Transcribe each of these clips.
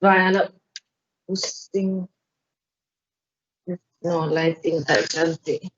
Banyak pusing. No, lighting tak cantik.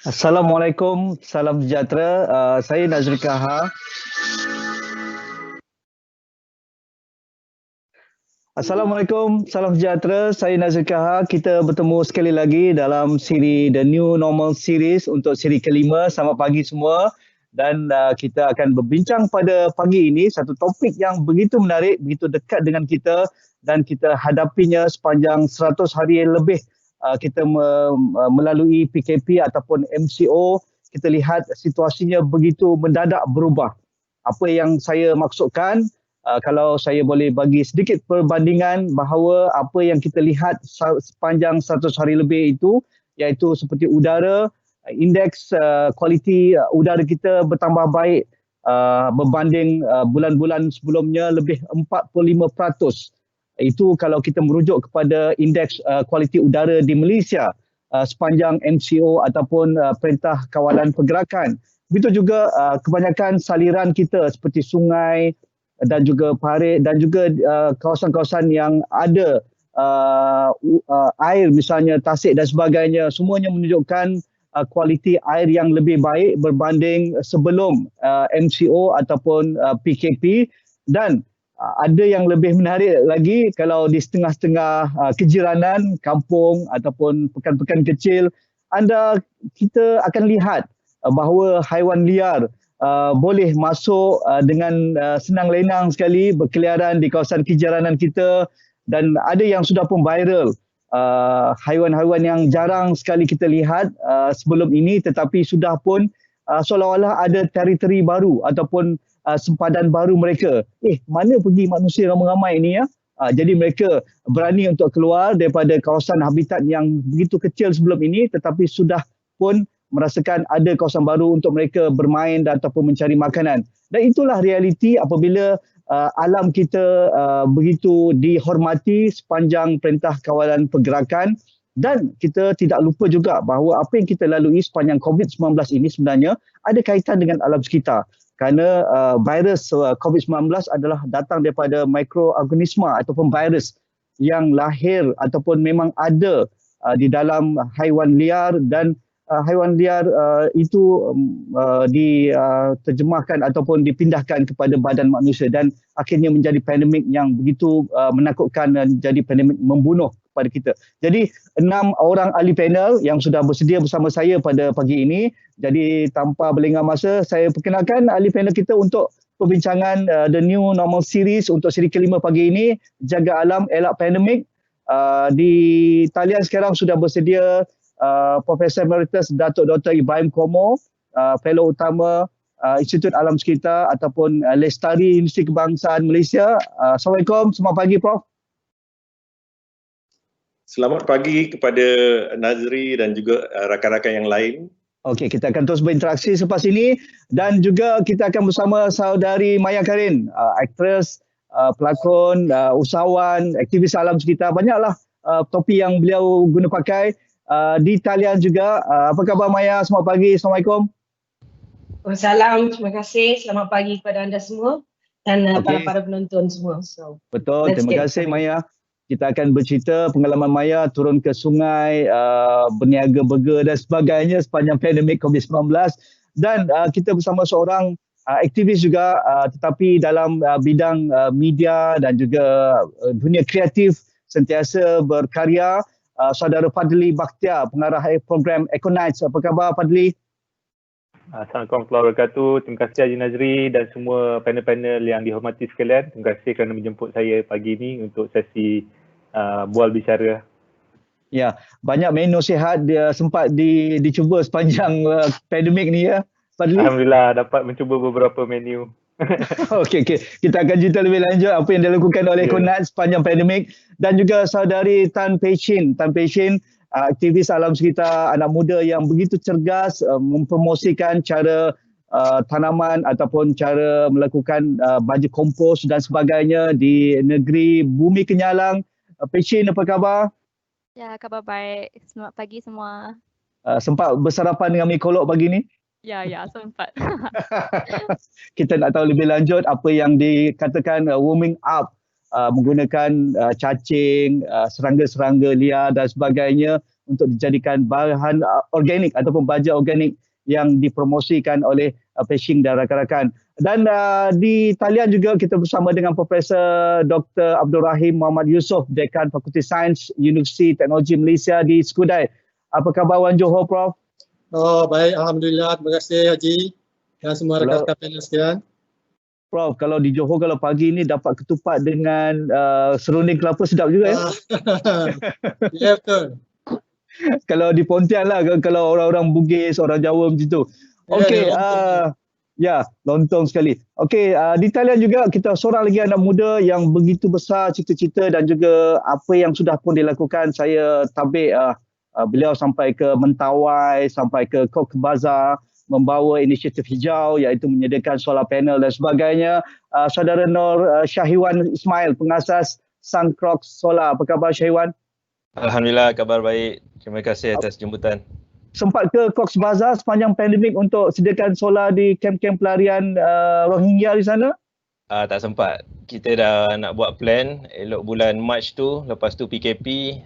Assalamualaikum, salam sejahtera. Saya Nazri Kaha. Assalamualaikum, salam sejahtera. Saya Nazri Kaha. Kita bertemu sekali lagi dalam siri The New Normal Series untuk siri kelima. Selamat pagi semua. Dan kita akan berbincang pada pagi ini satu topik yang begitu menarik, begitu dekat dengan kita dan kita hadapinya sepanjang 100 hari lebih. Kita melalui PKP ataupun MCO, kita lihat situasinya begitu mendadak berubah. Apa yang saya maksudkan, kalau saya boleh bagi sedikit perbandingan bahawa apa yang kita lihat sepanjang 100 hari lebih itu, iaitu seperti udara, indeks kualiti udara kita bertambah baik berbanding bulan-bulan sebelumnya lebih 45%. Itu kalau kita merujuk kepada indeks kualiti udara di Malaysia sepanjang MCO ataupun Perintah Kawalan Pergerakan. Begitu juga kebanyakan saliran kita seperti sungai dan juga parit dan juga kawasan-kawasan yang ada air misalnya tasik dan sebagainya, semuanya menunjukkan kualiti air yang lebih baik berbanding sebelum MCO ataupun PKP. Dan ada yang lebih menarik lagi, kalau di setengah-setengah kejiranan, kampung ataupun pekan-pekan kecil, kita akan lihat bahawa haiwan liar boleh masuk dengan senang lenang sekali berkeliaran di kawasan kejiranan kita, dan ada yang sudah pun viral. Haiwan-haiwan yang jarang sekali kita lihat sebelum ini, tetapi sudah pun seolah-olah ada teritori baru ataupun sempadan baru mereka. Mana pergi manusia ramai-ramai ini ya? Jadi mereka berani untuk keluar daripada kawasan habitat yang begitu kecil sebelum ini, tetapi sudah pun merasakan ada kawasan baru untuk mereka bermain dan ataupun mencari makanan. Dan itulah realiti apabila alam kita begitu dihormati sepanjang Perintah Kawalan Pergerakan. Dan kita tidak lupa juga bahawa apa yang kita lalui sepanjang COVID-19 ini sebenarnya ada kaitan dengan alam sekitar. Kerana virus COVID-19 adalah datang daripada mikroorganisma ataupun virus yang lahir ataupun memang ada di dalam haiwan liar, dan haiwan liar itu diterjemahkan ataupun dipindahkan kepada badan manusia dan akhirnya menjadi pandemik yang begitu menakutkan dan jadi pandemik membunuh kepada kita. Jadi 6 orang ahli panel yang sudah bersedia bersama saya pada pagi ini. Jadi tanpa berlengah masa, saya perkenalkan ahli panel kita untuk perbincangan The New Normal Series untuk siri kelima pagi ini, Jaga Alam Elak Pandemik. Di talian sekarang sudah bersedia Profesor Emeritus Datuk Dr. Ibrahim Komo, Fellow Utama Institut Alam Sekitar ataupun Lestari Universiti Kebangsaan Malaysia. Assalamualaikum, selamat pagi Prof. Selamat pagi kepada Nazri dan juga rakan-rakan yang lain. Okey, kita akan terus berinteraksi selepas ini dan juga kita akan bersama saudari Maya Karin, aktris, pelakon, usahawan, aktivis alam sekitar. Banyaklah topi yang beliau guna pakai. Di talian juga. Apa khabar Maya? Selamat pagi. Assalamualaikum. Salam, terima kasih. Selamat pagi kepada anda semua dan para penonton semua. So, betul, terima kasih Maya. Kita akan bercerita pengalaman Maya turun ke sungai, berniaga burger dan sebagainya sepanjang pandemik COVID-19. Dan kita bersama seorang aktivis juga tetapi dalam bidang media dan juga dunia kreatif sentiasa berkarya. Saudara Fadli Bakhtiar, pengarah program Econites. Apa khabar Fadli? Assalamualaikum warahmatullahi wabarakatuh. Terima kasih Haji Nazri dan semua panel-panel yang dihormati sekalian. Terima kasih kerana menjemput saya pagi ini untuk sesi bual bicara. Ya, banyak menu sihat dia sempat dicuba sepanjang pandemik ni ya, Fadli. Alhamdulillah dapat mencuba beberapa menu. Okey, kita akan cerita lebih lanjut apa yang dilakukan oleh Econites sepanjang pandemik dan juga saudari Tan Pei Chin, aktivis alam sekitar, anak muda yang begitu cergas mempromosikan cara tanaman ataupun cara melakukan baju kompos dan sebagainya di negeri Bumi Kenyalang. Pechin, apa khabar? Ya, khabar baik. Selamat pagi semua. Sempat bersarapan dengan mi kolok pagi ni? Ya, sempat. Kita nak tahu lebih lanjut apa yang dikatakan warming up menggunakan cacing, serangga-serangga liar dan sebagainya untuk dijadikan bahan organik ataupun baja organik yang dipromosikan oleh Pei-Ching dan rakan-rakan. Dan di talian juga kita bersama dengan Profesor Dr. Abdul Rahim Muhammad Yusof, Dekan Fakulti Sains Universiti Teknologi Malaysia di Skudai. Apa khabar Wan Johor, Prof? Oh, baik. Alhamdulillah. Terima kasih Haji dan semua rakan-rakan panel sekalian. Prof, kalau di Johor kalau pagi ni dapat ketupat dengan serunding kelapa sedap juga ya? Ya, betul. Kalau di Pontian lah, kalau orang-orang Bugis, orang Jawa macam tu. Okey, lontong sekali. Okey, di talian juga kita seorang lagi anak muda yang begitu besar cita-cita dan juga apa yang sudah pun dilakukan. Saya tabik beliau sampai ke Mentawai, sampai ke Cox's Bazar, membawa inisiatif hijau iaitu menyediakan solar panel dan sebagainya. Saudara Nur Syahiwan Ismail, pengasas Suncrox Solar. Apa khabar Syahiwan? Alhamdulillah, kabar baik. Terima kasih atas jemputan. Sempat ke Cox's Bazar sepanjang pandemik untuk sediakan solar di kem-kem pelarian Rohingya di sana? Tak sempat. Kita dah nak buat plan elok bulan Mac tu, lepas tu PKP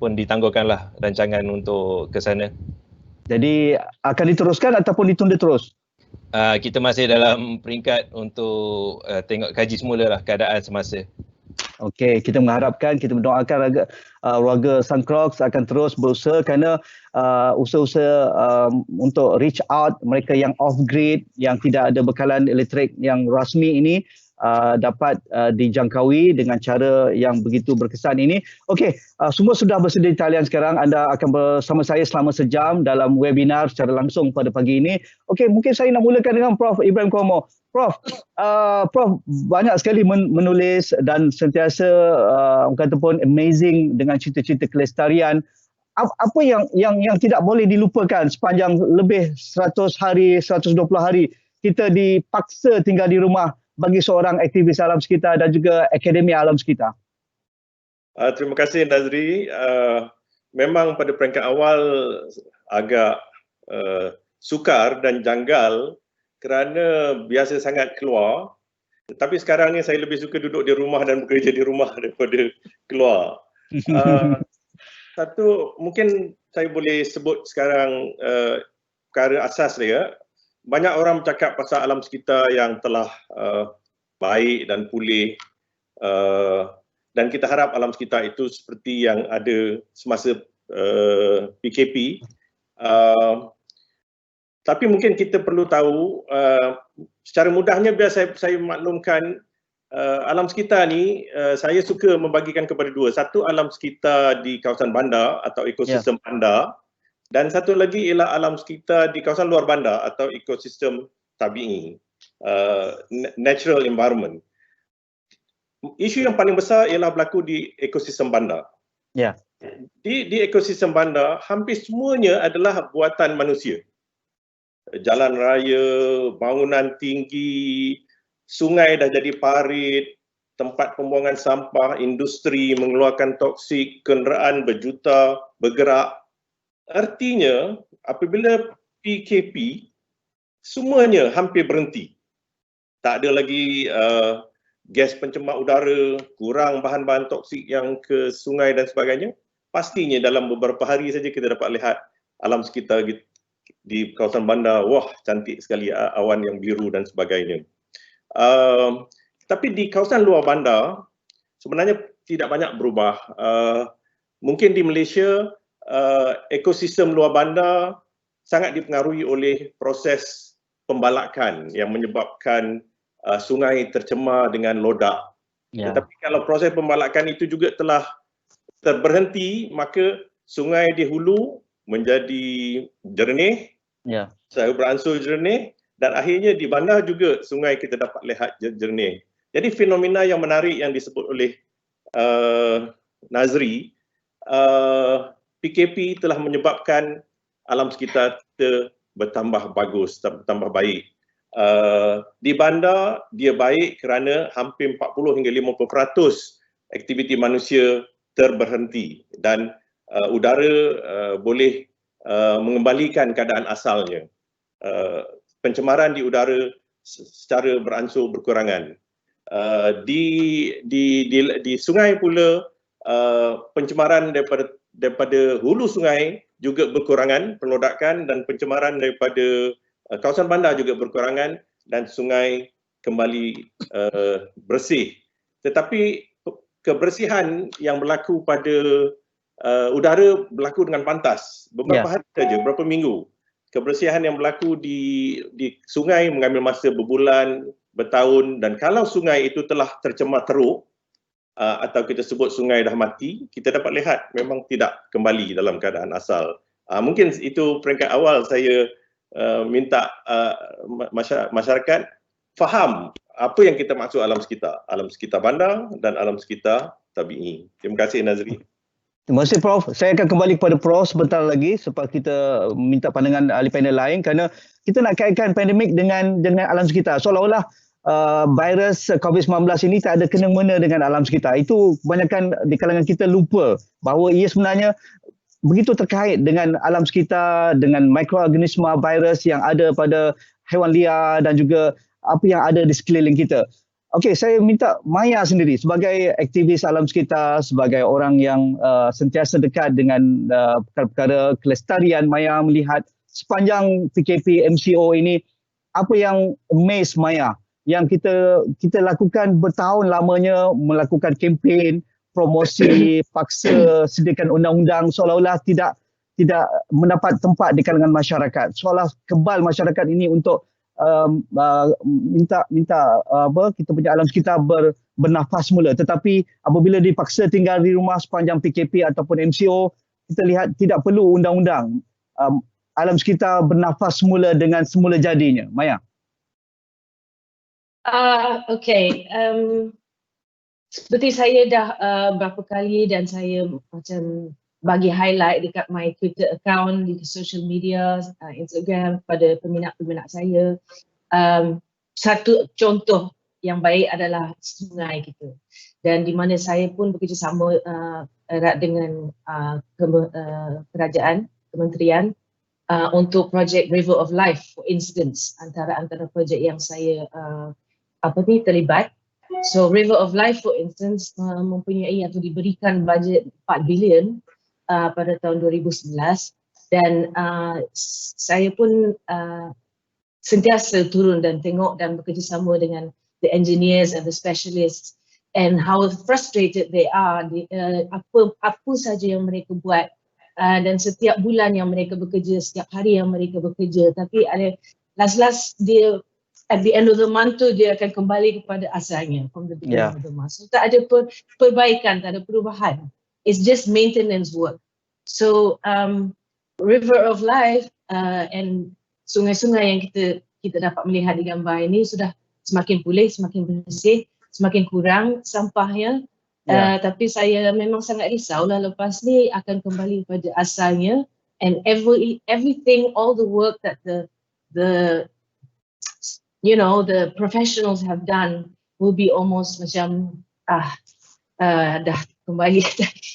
pun ditangguhkanlah rancangan untuk ke sana. Jadi akan diteruskan ataupun ditunda terus? Kita masih dalam peringkat untuk tengok kaji semula lah keadaan semasa. Okey, kita mengharapkan, kita mendoakan warga Suncrox akan terus berusaha kerana usaha-usaha untuk reach out mereka yang off-grid, yang tidak ada bekalan elektrik yang rasmi ini dapat dijangkaui dengan cara yang begitu berkesan ini. Okey, semua sudah bersedia di talian sekarang. Anda akan bersama saya selama sejam dalam webinar secara langsung pada pagi ini. Okey, mungkin saya nak mulakan dengan Prof. Ibrahim Komo. Prof, banyak sekali menulis dan sentiasa orang kata pun amazing dengan cerita-cerita kelestarian. Apa yang tidak boleh dilupakan sepanjang lebih 100 hari, 120 hari kita dipaksa tinggal di rumah bagi seorang aktivis alam sekitar dan juga akademi alam sekitar? Terima kasih Nazri. Memang pada peringkat awal agak sukar dan janggal kerana biasa sangat keluar. Tetapi sekarang ni saya lebih suka duduk di rumah dan bekerja di rumah daripada keluar. Satu, mungkin saya boleh sebut sekarang perkara asas dia. Banyak orang bercakap pasal alam sekitar yang telah baik dan pulih. Dan kita harap alam sekitar itu seperti yang ada semasa PKP. Tapi mungkin kita perlu tahu, secara mudahnya biar saya maklumkan, alam sekitar ni saya suka membagikan kepada dua. Satu, alam sekitar di kawasan bandar atau ekosistem bandar. Dan satu lagi ialah alam sekitar di kawasan luar bandar atau ekosistem tabi'i, natural environment. Isu yang paling besar ialah berlaku di ekosistem bandar. Ya. Di ekosistem bandar, hampir semuanya adalah buatan manusia. Jalan raya, bangunan tinggi, sungai dah jadi parit, tempat pembuangan sampah, industri mengeluarkan toksik, kenderaan berjuta bergerak. Artinya, apabila PKP, semuanya hampir berhenti. Tak ada lagi gas pencemar udara, kurang bahan-bahan toksik yang ke sungai dan sebagainya. Pastinya dalam beberapa hari saja kita dapat lihat alam sekitar di kawasan bandar, wah cantik sekali awan yang biru dan sebagainya. Tapi di kawasan luar bandar sebenarnya tidak banyak berubah. Mungkin di Malaysia ekosistem luar bandar sangat dipengaruhi oleh proses pembalakan yang menyebabkan sungai tercemar dengan lodak. Ya. Tetapi kalau proses pembalakan itu juga telah terberhenti, maka sungai di hulu menjadi jernih, Ya. beransur jernih, dan akhirnya di bandar juga sungai kita dapat lihat jernih. Jadi fenomena yang menarik yang disebut oleh Nazri, PKP telah menyebabkan alam sekitar kita bertambah bagus, bertambah baik. Di bandar dia baik kerana hampir 40 hingga 50% aktiviti manusia terberhenti dan udara boleh mengembalikan keadaan asalnya. Pencemaran di udara secara beransur berkurangan. Di sungai pula pencemaran daripada hulu sungai juga berkurangan, perlodakan dan pencemaran daripada kawasan bandar juga berkurangan dan sungai kembali bersih. Tetapi kebersihan yang berlaku pada udara berlaku dengan pantas. Beberapa hari saja, beberapa minggu. Kebersihan yang berlaku di sungai mengambil masa berbulan, bertahun, dan kalau sungai itu telah tercemar teruk atau kita sebut sungai dah mati, kita dapat lihat memang tidak kembali dalam keadaan asal. Mungkin itu peringkat awal saya minta masyarakat faham apa yang kita maksud alam sekitar bandar dan alam sekitar tabi'i. Terima kasih Nazri. Terima kasih Prof. Saya akan kembali kepada Prof sebentar lagi supaya kita minta pandangan ahli panel lain kerana kita nak kaitkan pandemik dengan alam sekitar. Seolah-olah virus COVID-19 ini tak ada kena-mena dengan alam sekitar. Itu kebanyakan di kalangan kita lupa bahawa ia sebenarnya begitu terkait dengan alam sekitar, dengan mikroorganisma virus yang ada pada haiwan liar dan juga apa yang ada di sekeliling kita. Okey, saya minta Maya sendiri sebagai aktivis alam sekitar, sebagai orang yang sentiasa dekat dengan perkara-perkara kelestarian, Maya melihat sepanjang PKP MCO ini, apa yang amaze Maya yang kita lakukan bertahun lamanya, melakukan kempen, promosi, paksa sediakan undang-undang seolah-olah tidak mendapat tempat di kalangan masyarakat. Seolah kebal masyarakat ini untuk minta kita punya alam sekitar bernafas semula, tetapi apabila dipaksa tinggal di rumah sepanjang PKP ataupun MCO, kita lihat tidak perlu undang-undang. Alam sekitar bernafas semula dengan semula jadinya. Maya. Okay. Seperti saya dah berapa kali dan saya macam bagi highlight dekat my Twitter account, di social media, Instagram kepada peminat-peminat saya. Satu contoh yang baik adalah sungai kita. Dan di mana saya pun bekerjasama erat dengan kerajaan, kementerian untuk projek River of Life, for instance, antara projek yang saya terlibat. So River of Life, for instance, mempunyai atau diberikan bajet 4 bilion pada tahun 2011 dan saya pun sentiasa turun dan tengok dan bekerjasama dengan the engineers and the specialists and how frustrated they are, apa saja yang mereka buat dan setiap bulan yang mereka bekerja, setiap hari yang mereka bekerja, tapi ada last dia at the end of the month tu dia akan kembali kepada asalnya from the beginning of the month. So tak ada perbaikan, tak ada perubahan. It's just maintenance work. So River of Life and sungai-sungai yang kita dapat melihat di gambar ini sudah semakin pulih, semakin bersih, semakin kurang sampahnya. Tapi saya memang sangat risau lah lepas ni akan kembali pada asalnya, and everything, all the work that the professionals have done will be almost macam dah kembali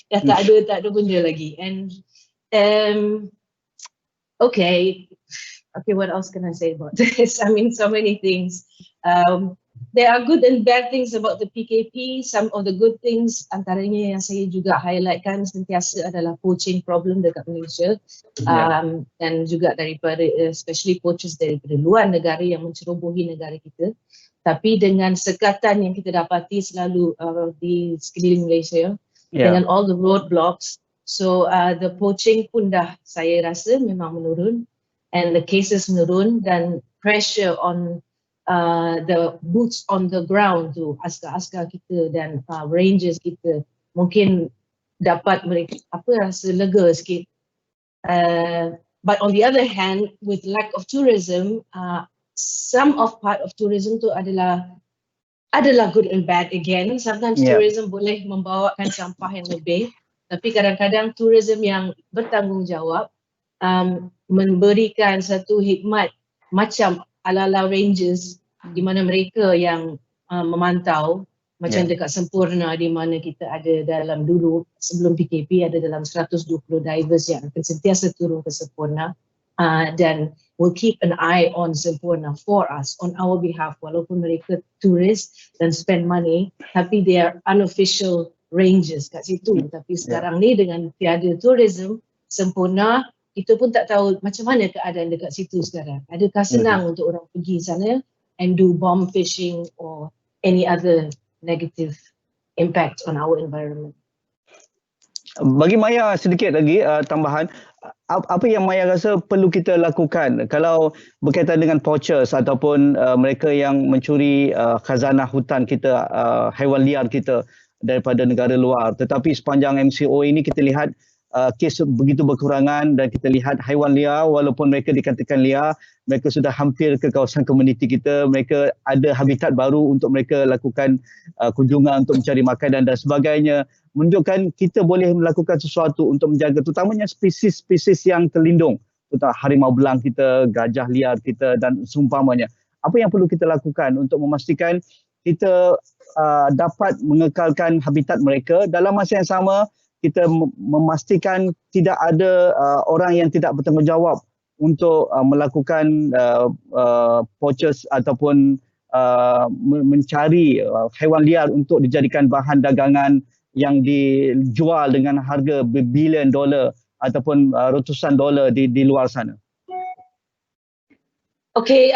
dah tak ada benda lagi. And okay, what else can I say about this? I mean, so many things. There are good and bad things about the PKP. Some of the good things antaranya yang saya juga highlightkan sentiasa adalah poaching problem dekat Malaysia. Dan juga daripada especially poachers daripada luar negara yang mencerobohi negara kita. Tapi dengan sekatan yang kita dapati selalu di sekeliling Malaysia, dengan all the roadblocks, so the poaching pun dah saya rasa memang menurun, and the cases menurun, dan pressure on the boots on the ground tu, askar-askar kita dan rangers kita mungkin dapat mereka rasa lega sikit. But on the other hand, with lack of tourism, some of part of tourism tu adalah good and bad again. Sometimes tourism boleh membawakan sampah yang lebih, tapi kadang-kadang tourism yang bertanggungjawab memberikan satu hikmat macam ala-ala rangers, di mana mereka yang memantau, macam dekat Sempurna di mana kita ada dalam dulu sebelum PKP ada dalam 120 divers yang akan sentiasa turun ke Sempurna, dan will keep an eye on Sempurna for us on our behalf, walaupun mereka turis dan spend money, tapi they are unofficial rangers kat situ. Tapi sekarang ni dengan tiada tourism Sempurna, kita pun tak tahu macam mana keadaan dekat situ sekarang. Adakah senang untuk orang pergi sana and do bomb fishing or any other negative impact on our environment? Bagi Maya sedikit lagi tambahan, apa yang Maya rasa perlu kita lakukan kalau berkaitan dengan poachers ataupun mereka yang mencuri khazanah hutan kita, haiwan liar kita daripada negara luar. Tetapi sepanjang MCO ini kita lihat kes begitu berkurangan, dan kita lihat haiwan liar walaupun mereka dikatakan liar, mereka sudah hampir ke kawasan komuniti kita, mereka ada habitat baru untuk mereka lakukan kunjungan untuk mencari makanan dan sebagainya, menunjukkan kita boleh melakukan sesuatu untuk menjaga terutamanya spesies-spesies yang terlindung, terutama harimau belang kita, gajah liar kita dan seumpamanya. Apa yang perlu kita lakukan untuk memastikan kita dapat mengekalkan habitat mereka, dalam masa yang sama kita memastikan tidak ada orang yang tidak bertanggungjawab untuk melakukan poachers ataupun mencari haiwan liar untuk dijadikan bahan dagangan yang dijual dengan harga berbilion dolar ataupun ratusan dolar di luar sana. Okay,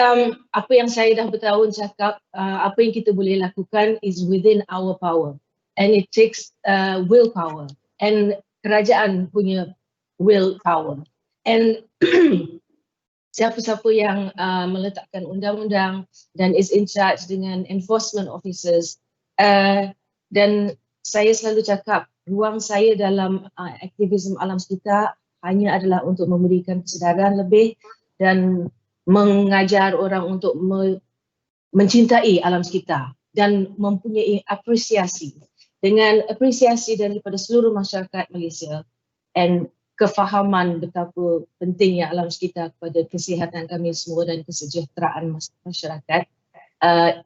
apa yang saya dah bertahun cakap, apa yang kita boleh lakukan is within our power, and it takes willpower, and kerajaan punya willpower, and siapa-siapa yang meletakkan undang-undang dan is in charge dengan enforcement officers, dan saya selalu cakap ruang saya dalam aktivisme alam sekitar hanya adalah untuk memberikan kesedaran lebih dan mengajar orang untuk mencintai alam sekitar dan mempunyai apresiasi. Dengan apresiasi daripada seluruh masyarakat Malaysia and kefahaman betapa pentingnya alam sekitar kepada kesihatan kami semua dan kesejahteraan masyarakat,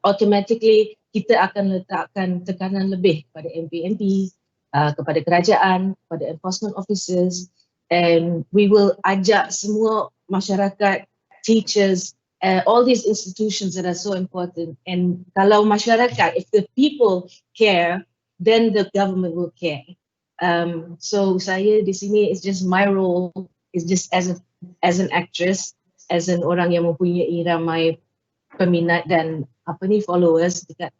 automatically kita akan letakkan tekanan lebih kepada MP-MP, kepada kerajaan, kepada enforcement officers, and we will ajak semua masyarakat, teachers, all these institutions that are so important. And kalau masyarakat, if the people care, then the government will care. So saya di sini is just my role is just as an actress, as an orang yang mempunyai ramai peminat dan followers dekat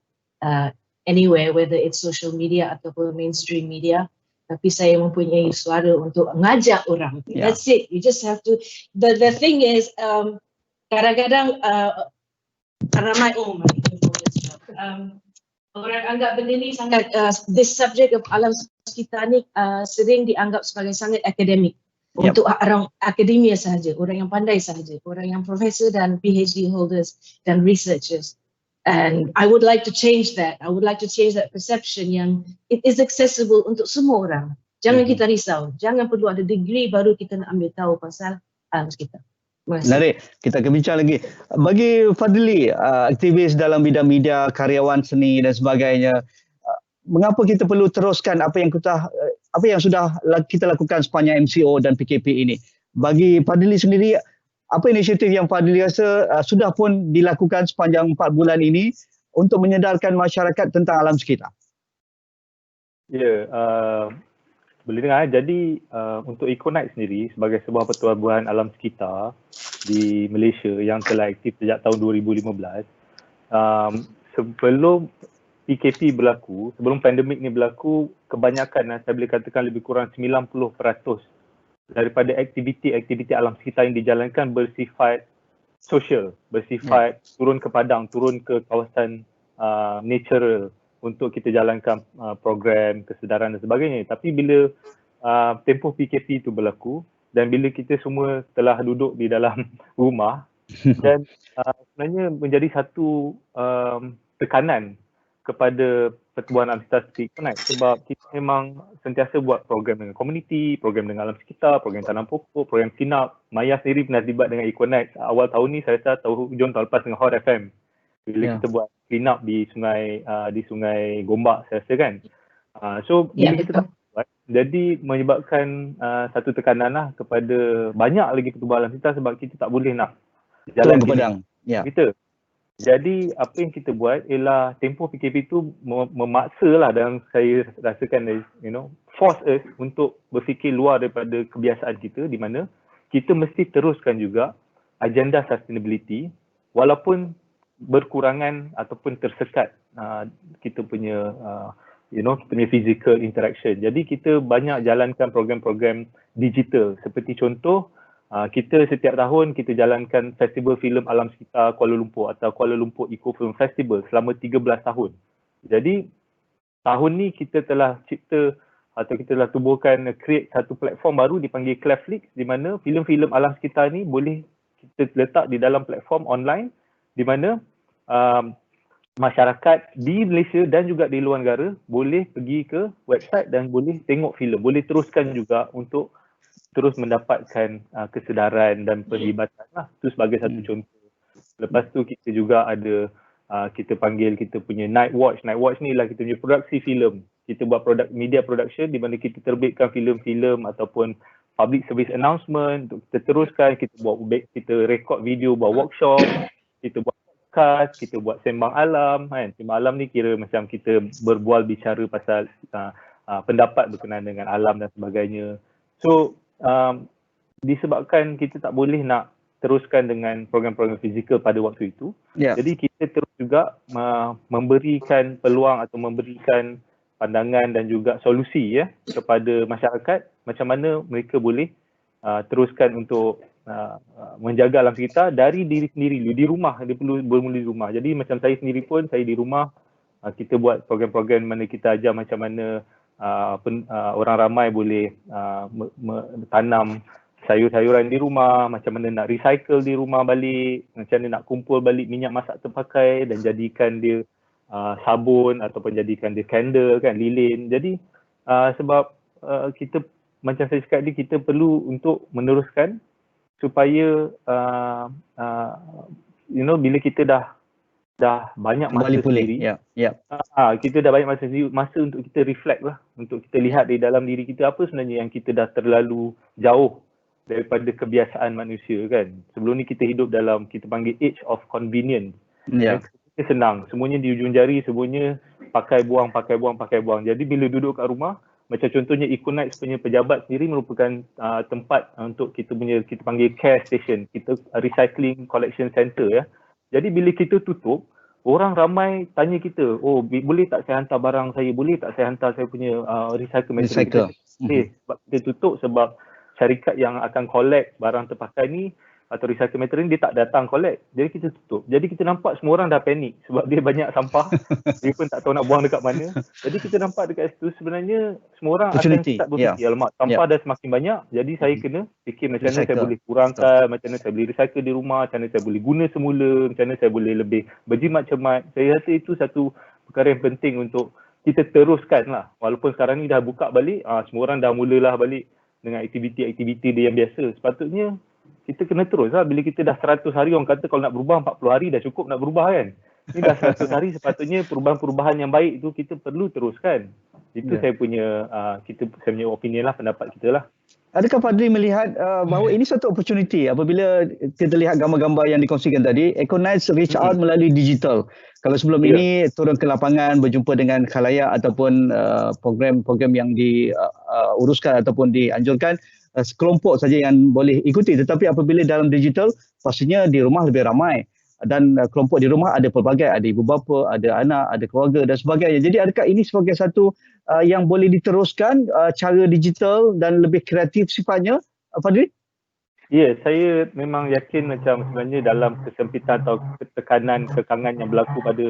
anywhere, whether it's social media ataupun mainstream media. Tapi saya mempunyai suara untuk mengajak orang. That's it. You just have to. The thing is, kadang-kadang ramai orang anggap benda ni sangat this subject of alam sekitar ni sering dianggap sebagai sangat akademik. untuk orang akademia sahaja, orang yang pandai sahaja, orang yang profesor dan PhD holders dan researchers. And I would like to change that. I would like to change that perception yang it is accessible untuk semua orang. Jangan kita risau, jangan perlu ada degree baru kita nak ambil tahu pasal ALMS kita. Menarik, kita akan bincang lagi. Bagi Fadli, aktivis dalam bidang media, karyawan seni dan sebagainya, mengapa kita perlu teruskan apa yang sudah kita lakukan sepanjang MCO dan PKP ini? Bagi Fadli sendiri, apa inisiatif yang Fadli rasa sudah pun dilakukan sepanjang 4 bulan ini untuk menyedarkan masyarakat tentang alam sekitar? Ya, boleh dengar. Jadi untuk Econite sendiri sebagai sebuah pertubuhan alam sekitar di Malaysia yang telah aktif sejak tahun 2015, sebelum PKP berlaku, sebelum pandemik ni berlaku, kebanyakan saya boleh katakan lebih kurang 90% daripada aktiviti-aktiviti alam sekitar yang dijalankan bersifat sosial, bersifat turun ke padang, turun ke kawasan natural untuk kita jalankan program kesedaran dan sebagainya. Tapi bila tempoh PKP itu berlaku dan bila kita semua telah duduk di dalam rumah dan sebenarnya menjadi satu tekanan kepada pertubuhan alam sekitar seperti Econite, sebab kita memang sentiasa buat program dengan komuniti, program dengan alam sekitar, program tanam pokok, program clean up. Maya sendiri pernah terlibat dengan Econite awal tahun ni, saya rasa hujung tahun lepas dengan Hot FM. Bila kita buat clean up di sungai Gombak, saya rasa kan. So bila kita tak buat, jadi menyebabkan satu tekanan lah kepada banyak lagi pertubuhan alam sekitar sebab kita tak boleh nak jalan ke padang. Kita. Jadi apa yang kita buat ialah tempoh PKP itu memaksa lah, dan saya rasakan force us untuk berfikir luar daripada kebiasaan kita, di mana kita mesti teruskan juga agenda sustainability walaupun berkurangan ataupun tersekat kita punya kita punya physical interaction. Jadi kita banyak jalankan program-program digital, seperti contoh kita setiap tahun kita jalankan festival filem alam sekitar Kuala Lumpur atau Kuala Lumpur Eco Film Festival selama 13 tahun. Jadi tahun ni kita telah cipta atau kita telah tubuhkan create satu platform baru dipanggil Cleflix, di mana filem-filem alam sekitar ni boleh kita letak di dalam platform online, di mana masyarakat di Malaysia dan juga di luar negara boleh pergi ke website dan boleh tengok filem, boleh teruskan juga untuk terus mendapatkan kesedaran dan perlibatan lah. Itu sebagai satu contoh. Lepas tu kita juga ada kita panggil kita punya Night Watch. Night Watch ni lah kita punya produksi filem. Kita buat media production di mana kita terbitkan filem-filem ataupun public service announcement untuk kita teruskan, kita record video, buat workshop, kita buat podcast, kita buat sembang alam kan. Sembang alam ni kira macam kita berbual bicara pasal pendapat berkenaan dengan alam dan sebagainya. So disebabkan kita tak boleh nak teruskan dengan program-program fizikal pada waktu itu, jadi kita terus juga memberikan peluang atau memberikan pandangan dan juga solusi kepada masyarakat macam mana mereka boleh teruskan untuk menjaga alam sekitar dari diri sendiri di rumah. Dia perlu bermula di rumah. Jadi macam saya sendiri pun, saya di rumah kita buat program-program mana kita ajar macam mana orang ramai boleh tanam sayur-sayuran di rumah, macam mana nak recycle di rumah balik, macam mana nak kumpul balik minyak masak terpakai dan jadikan dia sabun ataupun jadikan dia candle kan, lilin. Jadi sebab kita macam saya cakap tadi, kita perlu untuk meneruskan supaya bila kita dah banyak masa sendiri, kita dah banyak masa untuk kita reflect lah, untuk kita lihat di dalam diri kita apa sebenarnya yang kita dah terlalu jauh daripada kebiasaan manusia kan. Sebelum ni kita hidup dalam, kita panggil age of convenience. Kita senang, semuanya di ujung jari, semuanya pakai buang. Jadi bila duduk kat rumah, macam contohnya Econite punya pejabat sendiri merupakan tempat untuk kita panggil care station, kita recycling collection center Jadi bila kita tutup, orang ramai tanya kita, oh boleh tak saya hantar barang saya, boleh tak saya hantar saya punya recycle material. Sebab kita tutup sebab syarikat yang akan collect barang terpakai ni atau recycle material dia tak datang collect. Jadi kita tutup. Jadi kita nampak semua orang dah panik sebab dia banyak sampah. Dia pun tak tahu nak buang dekat mana. Jadi kita nampak dekat situ sebenarnya semua orang akan start berfikir, alamak sampah dah semakin banyak. Jadi saya kena fikir macam mana saya boleh kurangkan, macam mana saya boleh recycle di rumah, macam mana saya boleh guna semula, macam mana saya boleh lebih berjimat cermat. Saya rasa itu satu perkara yang penting untuk kita teruskan lah. Walaupun sekarang ni dah buka balik, semua orang dah mulalah balik dengan aktiviti-aktiviti dia yang biasa. Sepatutnya kita kena terus lah. Bila kita dah 100 hari, orang kata kalau nak berubah 40 hari dah cukup nak berubah kan. Ini dah 100 hari, sepatutnya perubahan-perubahan yang baik tu kita perlu teruskan. Itu saya punya opinion lah, pendapat kita lah. Adakah Fadli melihat bahawa ini satu opportunity apabila kita lihat gambar-gambar yang dikongsikan tadi, Econites reach out melalui digital. Kalau sebelum ini turun ke lapangan berjumpa dengan khalayak ataupun program-program yang diuruskan ataupun dianjurkan, sekelompok saja yang boleh ikuti. Tetapi apabila dalam digital, pastinya di rumah lebih ramai. Dan kelompok di rumah ada pelbagai, ada ibu bapa, ada anak, ada keluarga dan sebagainya. Jadi adakah ini sebagai satu yang boleh diteruskan cara digital dan lebih kreatif sifatnya, Fadli? Ya, saya memang yakin macam sebenarnya dalam kesempitan atau kekangan yang berlaku pada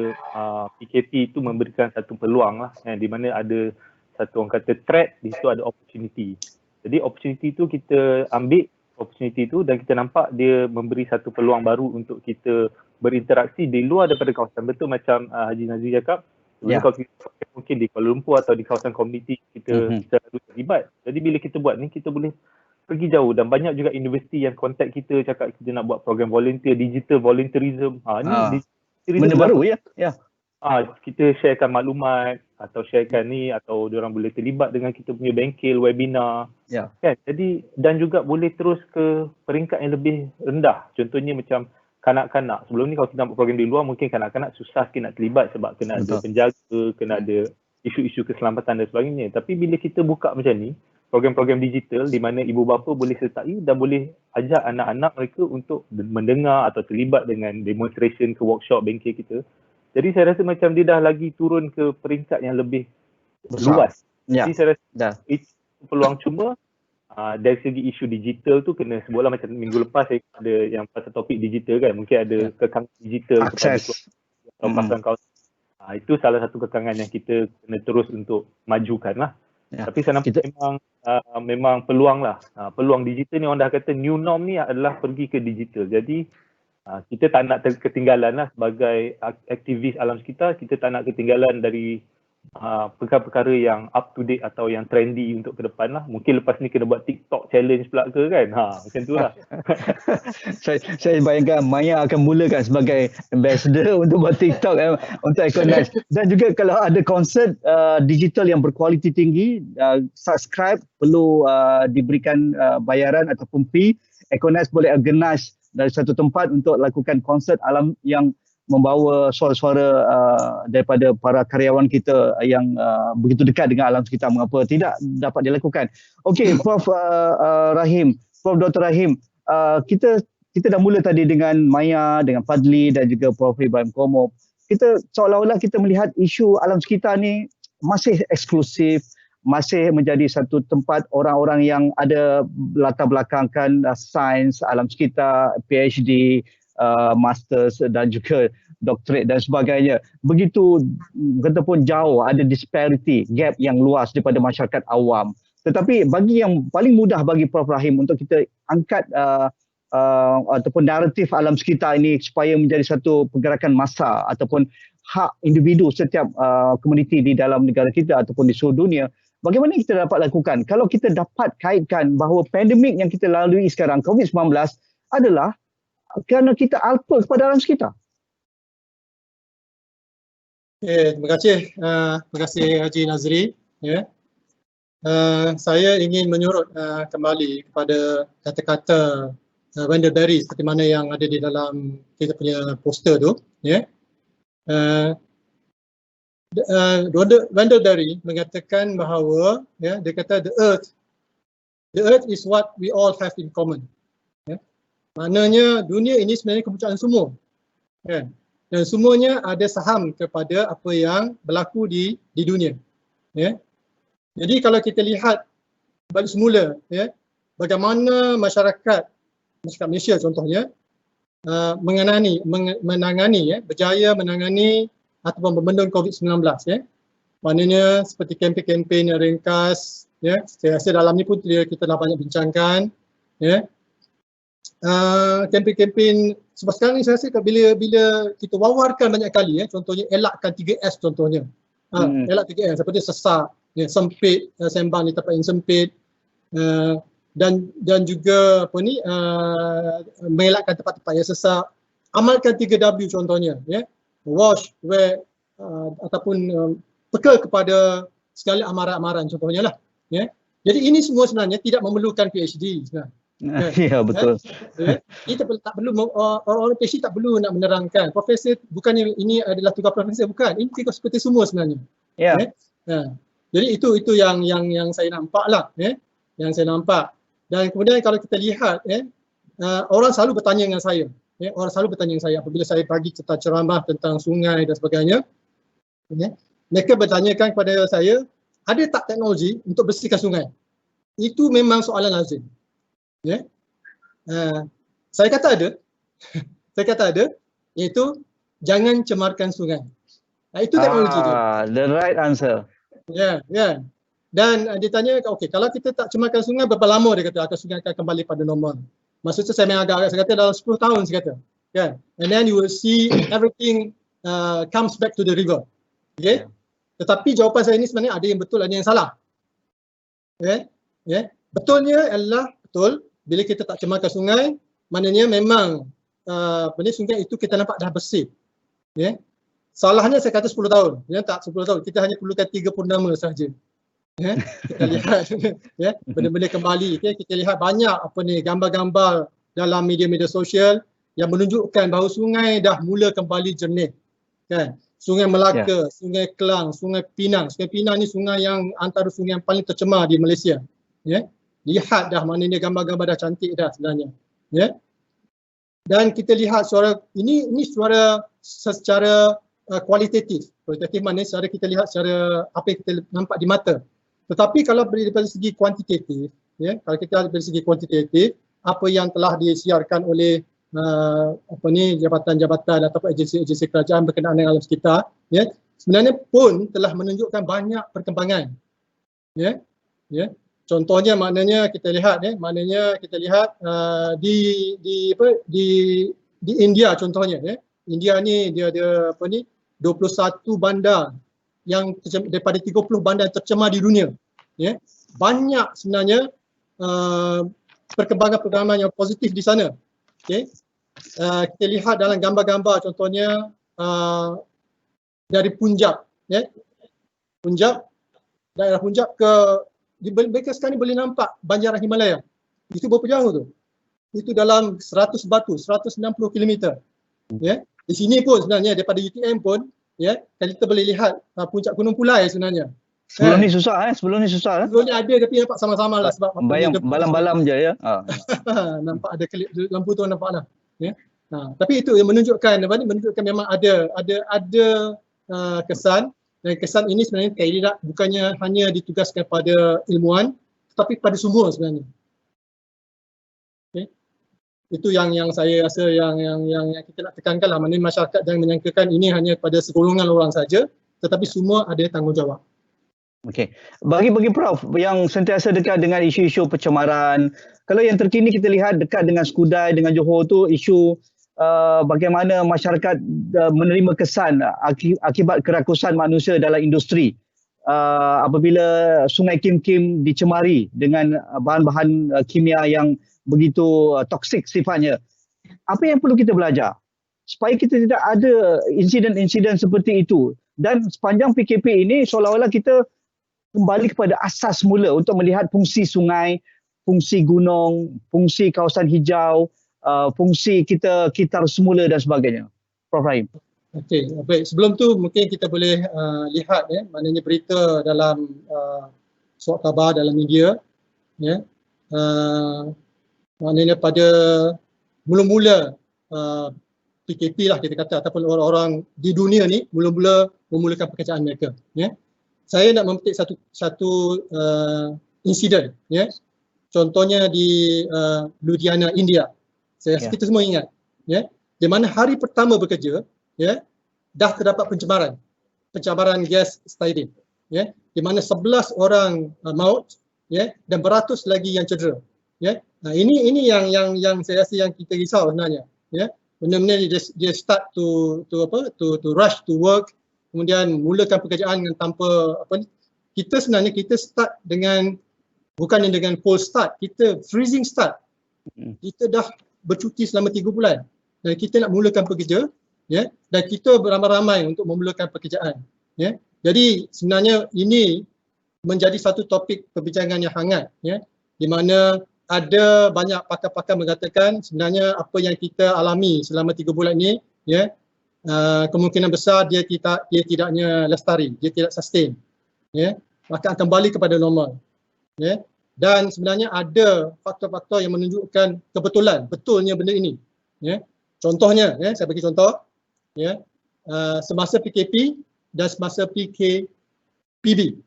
PKP itu memberikan satu peluang lah, di mana ada satu orang kata threat, di situ ada opportunity. Jadi opportunity itu kita ambil opportunity itu dan kita nampak dia memberi satu peluang baru untuk kita berinteraksi di luar daripada kawasan. Betul macam Haji Nazri cakap, kalau kita mungkin di Kuala Lumpur atau di kawasan komuniti kita selalu terlibat. Jadi bila kita buat ni, kita boleh pergi jauh dan banyak juga universiti yang kontak kita cakap kita nak buat program volunteer, digital volunteerism. Ni benda baru ya. Kita sharekan maklumat atau sharekan ni atau diorang boleh terlibat dengan kita punya bengkel, webinar. Kan? Jadi dan juga boleh terus ke peringkat yang lebih rendah. Contohnya macam kanak-kanak. Sebelum ni kalau kita nak buat program di luar, mungkin kanak-kanak susah sikit nak terlibat sebab kena ada penjaga, kena ada isu-isu keselamatan dan sebagainya. Tapi bila kita buka macam ni, program-program digital di mana ibu bapa boleh sertai dan boleh ajak anak-anak mereka untuk mendengar atau terlibat dengan demonstration ke workshop bengkel kita. Jadi saya rasa macam dia dah lagi turun ke peringkat yang lebih luas. Jadi saya rasa itu peluang, cuma dari segi isu digital tu kena sebutlah macam minggu lepas saya ada yang pasal topik digital kan. Mungkin ada kekangan digital kepada atau kawasan kawasan. Itu salah satu kekangan yang kita kena terus untuk majukan lah. Tapi saya nampak memang peluang lah. Peluang digital ni orang dah kata new norm ni adalah pergi ke digital. Jadi kita tak nak ketinggalan lah sebagai aktivis alam sekitar, kita tak nak ketinggalan dari perkara-perkara yang up to date atau yang trendy untuk ke depan lah. Mungkin lepas ni kena buat TikTok challenge pula ke kan. Macam tu lah. saya bayangkan Maya akan mulakan sebagai ambassador untuk buat TikTok untuk Econites. Dan juga kalau ada konsert digital yang berkualiti tinggi, subscribe perlu diberikan bayaran ataupun fee. Econites boleh organize dari satu tempat untuk lakukan konsert alam yang membawa suara-suara daripada para karyawan kita yang begitu dekat dengan alam sekitar. Mengapa tidak dapat dilakukan? Okey, Prof Rahim, Prof Dr. Rahim, kita dah mula tadi dengan Maya, dengan Fadli dan juga Prof Ibrahim Komo. Kita seolah-olah kita melihat isu alam sekitar ni masih eksklusif, masih menjadi satu tempat orang-orang yang ada latar belakangkan sains, alam sekitar, PhD, masters dan juga doctorate dan sebagainya. Begitu kata pun jauh, ada disparity, gap yang luas daripada masyarakat awam. Tetapi bagi yang paling mudah bagi Prof Rahim untuk kita angkat ataupun naratif alam sekitar ini supaya menjadi satu pergerakan massa ataupun hak individu setiap komuniti di dalam negara kita ataupun di seluruh dunia, bagaimana kita dapat lakukan? Kalau kita dapat kaitkan bahawa pandemik yang kita lalui sekarang, COVID-19, adalah kerana kita alpa kepada alam sekitar. Terima kasih Haji Nazri. Saya ingin menyurut kembali kepada kata-kata Wendell Berry seperti mana yang ada di dalam kita punya poster tu. Wendell Berry mengatakan bahawa dia kata the earth is what we all have in common. Maknanya dunia ini sebenarnya kepunyaan semua. Dan semuanya ada saham kepada apa yang berlaku di dunia. Jadi kalau kita lihat balik semula, bagaimana masyarakat masyarakat Malaysia contohnya menangani berjaya menangani ataupun membendung COVID-19 ya. Maknanya seperti kempen-kempen yang ringkas ya, saya rasa dalam ni pun kita dah banyak bincangkan ya. Kempen-kempen sebab sekarang ni saya rasa bila kita wawarkan banyak kali ya, contohnya elakkan 3S contohnya. Elak 3S seperti sesak ya, sempit, sembang di tempat yang sempit, dan juga apa ni mengelakkan tempat-tempat yang sesak. Amalkan 3W contohnya ya, wash, wear ataupun peka kepada segala amaran-amaran contohnya lah ya. Jadi ini semua sebenarnya tidak memerlukan PhD sebenarnya. Ya betul. Kita tak perlu orang PhD tak perlu nak menerangkan. Profesor bukannya ini adalah tugas profesor, bukan. Ini tugas seperti semua sebenarnya. Ya. Jadi itu yang saya nampak lah ya. Yang saya nampak. Dan kemudian kalau kita lihat orang selalu bertanya dengan saya. Ya, orang selalu bertanya dengan saya apabila saya bagi ceramah tentang sungai dan sebagainya. Ya. Mereka bertanyakan kepada saya, ada tak teknologi untuk bersihkan sungai? Itu memang soalan lazim. Ya. Saya kata ada. Saya kata ada, iaitu jangan cemarkan sungai. Itu teknologi tu. The right answer. Ya, ya. Dan dia tanya, okey, kalau kita tak cemarkan sungai, berapa lama dia kata sungai akan kembali pada normal? Maksudnya saya memang agak saya kata dalam 10 tahun saya kata. Kan? And then you will see everything comes back to the river. Okay? Tetapi jawapan saya ini sebenarnya ada yang betul, ada yang salah. Okay? Yeah. Betulnya adalah betul bila kita tak cemarkan sungai, maknanya memang sungai itu kita nampak dah bersih. Yeah. Salahnya saya kata 10 tahun. Ya, tak 10 tahun. Kita hanya perlukan 3 purnama sahaja. Ya. Kita lihat ya, benda-benda kembali. Okay. Kita lihat banyak gambar-gambar dalam media-media sosial yang menunjukkan bahawa sungai dah mula kembali jernih. Kan? Sungai Melaka, Sungai Kelang, Sungai Pinang. Sungai Pinang ni sungai yang antara sungai yang paling tercemar di Malaysia. Ya. Lihat dah maknanya gambar-gambar dah cantik dah sebenarnya. Ya. Dan kita lihat suara ini suara secara kualitatif. Kualitatif maknanya secara kita lihat secara apa yang kita nampak di mata. Tetapi kalau dari segi kuantitatif, ya, kalau kita dari segi kuantitatif, apa yang telah disiarkan oleh jabatan-jabatan ataupun agensi-agensi kerajaan berkenaan dengan alam sekitar, ya, sebenarnya pun telah menunjukkan banyak perkembangan. Ya, ya. Contohnya maknanya kita lihat di India contohnya, ya. India ni dia ada 21 bandar yang daripada 30 bandar tercemar di dunia. Ya. Banyak sebenarnya perkembangan-perkembangan yang positif di sana. Okay. Kita lihat dalam gambar-gambar contohnya dari Punjab, ya. Daerah Punjab ke mereka sekarang ni boleh nampak banjaran Himalaya. Itu berapa jauh tu? Itu dalam 100 batu, 160 km. Ya. Di sini pun sebenarnya daripada UTM pun, ya, kita boleh lihat puncak Gunung Pulai sebenarnya. Sebelum ni susah. Sebelum ni ada tapi nampak sama-sama lah sebab bayang balam-balam je ya. Nampak ada kelip lampu tu nampak lah. Ya. Tapi itu yang menunjukkan memang ada kesan, dan kesan ini sebenarnya tidak bukannya hanya ditugaskan pada ilmuwan tetapi pada semua sebenarnya. Okay. Itu yang saya rasa yang kita nak tekankan lah, maknanya masyarakat jangan menyangkakan ini hanya pada segolongan orang saja tetapi semua ada tanggungjawab. Okey. Bagi Prof yang sentiasa dekat dengan isu-isu pencemaran, kalau yang terkini kita lihat dekat dengan Skudai, dengan Johor tu isu bagaimana masyarakat menerima kesan akibat kerakusan manusia dalam industri apabila Sungai Kim dicemari dengan bahan-bahan kimia yang begitu toksik sifatnya. Apa yang perlu kita belajar supaya kita tidak ada insiden-insiden seperti itu, dan sepanjang PKP ini seolah-olah kita kembali kepada asas semula untuk melihat fungsi sungai, fungsi gunung, fungsi kawasan hijau, fungsi kita semula dan sebagainya. Prof Rahim. Okey, baik. Sebelum tu mungkin kita boleh lihat ya, maknanya berita dalam surat khabar dalam media, ya. Maknanya pada mula-mula PKP lah kita kata, ataupun orang-orang di dunia ni mula-mula memulakan pekerjaan mereka, ya. Saya nak memetik satu insiden, ya. Contohnya di Ludhiana, India. Saya rasa kita semua ingat, ya, di mana hari pertama bekerja, ya, dah terdapat pencemaran gas styrene, ya, di mana 11 orang maut, ya, dan beratus lagi yang cedera, ya. Nah, ini yang saya rasa yang kita risau sebenarnya, ya. Benar-benar dia start to rush to work, kemudian mulakan pekerjaan dengan tanpa kita sebenarnya kita start dengan bukan dengan cold start, kita freezing start. Kita dah bercuti selama 3 bulan dan kita nak mulakan bekerja, ya, dan kita beramai-ramai untuk memulakan pekerjaan, ya. Jadi sebenarnya ini menjadi satu topik perbincangan yang hangat, ya, di mana ada banyak pakar-pakar mengatakan sebenarnya apa yang kita alami selama 3 bulan ini, ya, kemungkinan besar dia tidaknya lestari, dia tidak sustain, ya, maka akan balik kepada normal, ya. Dan sebenarnya ada faktor-faktor yang menunjukkan betulnya benda ini, ya. Contohnya, ya, saya bagi contoh, ya, semasa PKP dan semasa PKPB,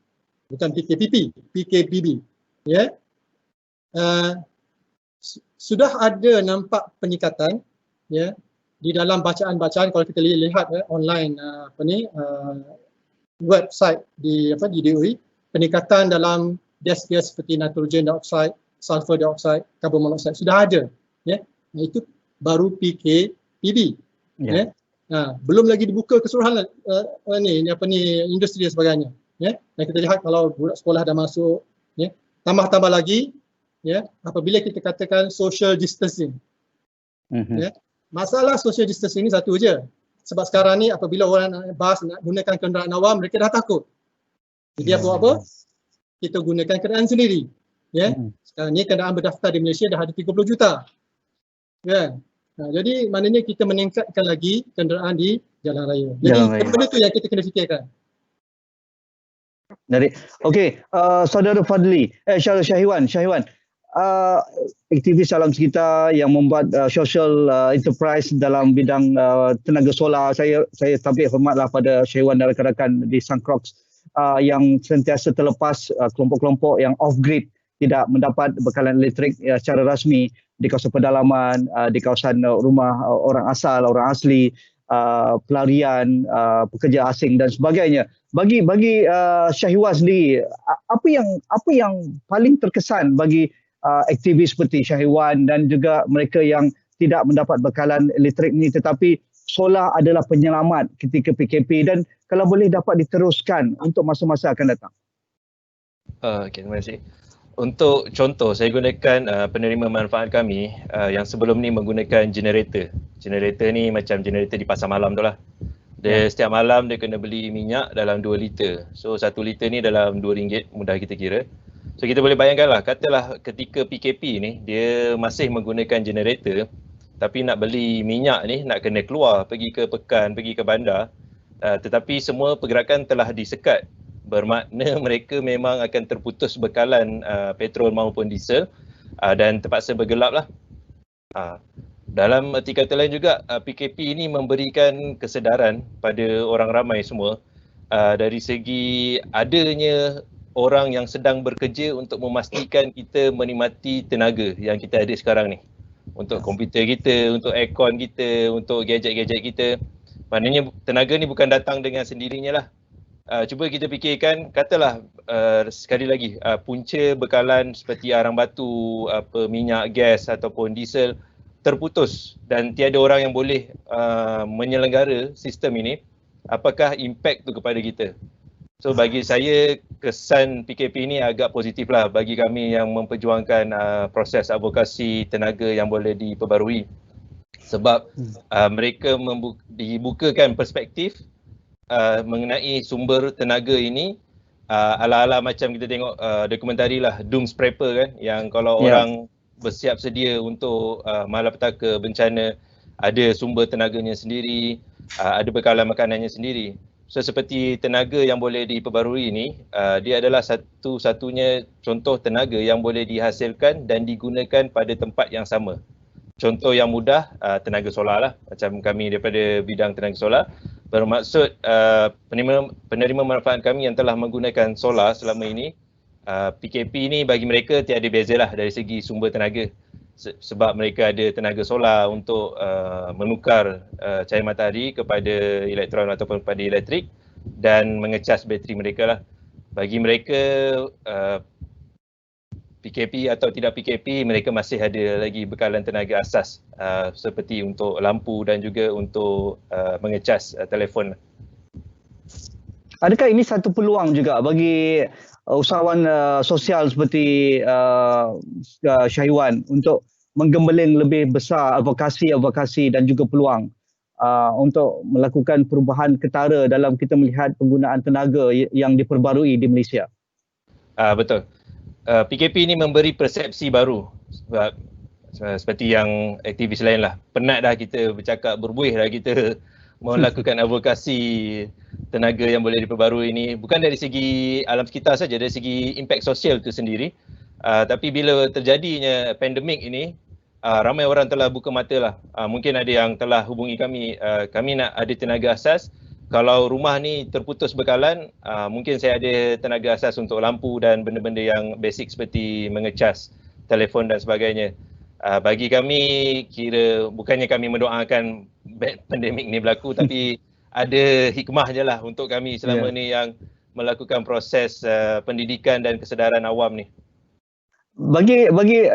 bukan PKPP, PKPB, ya. Sudah ada nampak peningkatan, ya, di dalam bacaan-bacaan kalau kita lihat online website di DOE, peningkatan dalam gas-gas seperti nitrogen dioxide, sulfur dioxide, carbon monoxide sudah ada, ya. Itu baru PKPB, ya. Nah, belum lagi dibuka keseluruhan industri dan sebagainya, ya. Dan kita lihat kalau budak sekolah dah masuk, ya, tambah lagi, ya, apabila kita katakan social distancing, ya, masalah social distancing ini satu je, sebab sekarang ni apabila orang nak gunakan kenderaan awam, mereka dah takut. Jadi apa? Kita gunakan kenderaan sendiri, ya. Sekarang ni kenderaan berdaftar di Malaysia dah ada 30 juta, ya. Nah, jadi maknanya kita meningkatkan lagi kenderaan di jalan raya. Jadi benda tu yang kita kena fikirkan. Dari okey, saudara Fadli, Syahiwan, aktivis alam sekitar yang membuat social enterprise dalam bidang tenaga solar. Saya tabik hormatlah pada Syahiwan dan rakan-rakan di Sangkrox yang sentiasa terlepas kelompok-kelompok yang off grid, tidak mendapat bekalan elektrik secara rasmi di kawasan pedalaman, di kawasan rumah orang asal, orang asli, pelarian, pekerja asing dan sebagainya. Bagi Syahiwan sendiri, apa yang paling terkesan bagi aktivis seperti Syahiwan dan juga mereka yang tidak mendapat bekalan elektrik ini, tetapi solar adalah penyelamat ketika PKP dan kalau boleh dapat diteruskan untuk masa-masa akan datang? Okey, terima kasih. Untuk contoh, saya gunakan penerima manfaat kami yang sebelum ni menggunakan generator. Generator ni macam generator di pasar malam tu lah. Dia setiap malam dia kena beli minyak dalam 2 liter. So 1 liter ni dalam RM2, mudah kita kira. So kita boleh bayangkan lah, katalah ketika PKP ni dia masih menggunakan generator, tapi nak beli minyak ni nak kena keluar, pergi ke pekan, pergi ke bandar. Tetapi semua pergerakan telah disekat. Bermakna mereka memang akan terputus bekalan petrol maupun diesel dan terpaksa bergelap lah. Dalam erti kata lain juga, PKP ini memberikan kesedaran pada orang ramai semua dari segi adanya orang yang sedang bekerja untuk memastikan kita menikmati tenaga yang kita ada sekarang ni. Untuk komputer kita, untuk aircon kita, untuk gadget-gadget kita. Maknanya tenaga ni bukan datang dengan sendirinya lah. Cuba kita fikirkan, katalah sekali lagi punca bekalan seperti arang batu, minyak, gas ataupun diesel terputus dan tiada orang yang boleh menyelenggara sistem ini, apakah impact tu kepada kita? So bagi saya kesan PKP ini agak positif lah bagi kami yang memperjuangkan proses advokasi tenaga yang boleh diperbarui. Sebab mereka dibukakan perspektif mengenai sumber tenaga ini ala-ala macam kita tengok dokumentari lah, Doomsprepper kan, yang kalau orang bersiap sedia untuk malapetaka bencana, ada sumber tenaganya sendiri, ada bekalan makanannya sendiri. So seperti tenaga yang boleh diperbarui ini, dia adalah satu-satunya contoh tenaga yang boleh dihasilkan dan digunakan pada tempat yang sama. Contoh yang mudah, tenaga solar lah, macam kami daripada bidang tenaga solar. Bermaksud penerima manfaat kami yang telah menggunakan solar selama ini, PKP ni bagi mereka tiada beza lah dari segi sumber tenaga. sebab mereka ada tenaga solar untuk menukar cahaya matahari kepada elektron ataupun kepada elektrik dan mengecas bateri mereka lah. Bagi mereka PKP atau tidak PKP, mereka masih ada lagi bekalan tenaga asas seperti untuk lampu dan juga untuk mengecas telefon. Adakah ini satu peluang juga bagi usahawan sosial seperti Syahiwan untuk menggembeling lebih besar advokasi dan juga peluang untuk melakukan perubahan ketara dalam kita melihat penggunaan tenaga yang diperbarui di Malaysia? Betul. PKP ini memberi persepsi baru sebab seperti yang aktivis lain lah. Penat dah kita bercakap, berbuih dah kita melakukan advokasi tenaga yang boleh diperbarui ini. Bukan dari segi alam sekitar saja, dari segi impak sosial itu sendiri. Tapi bila terjadinya pandemik ini, ramai orang telah buka mata lah. Mungkin ada yang telah hubungi kami, kami nak ada tenaga asas. Kalau rumah ni terputus bekalan, mungkin saya ada tenaga asas untuk lampu dan benda-benda yang basic seperti mengecas telefon dan sebagainya. Bagi kami, kira bukannya kami mendoakan pandemik ni berlaku, tapi ada hikmah je lah untuk kami selama ni yang melakukan proses pendidikan dan kesedaran awam ni. Bagi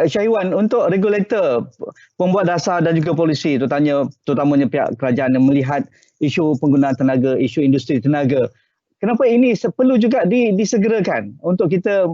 Syahiwan, untuk regulator, pembuat dasar dan juga polisi, terutamanya pihak kerajaan yang melihat isu penggunaan tenaga, isu industri tenaga, kenapa ini perlu juga disegerakan untuk kita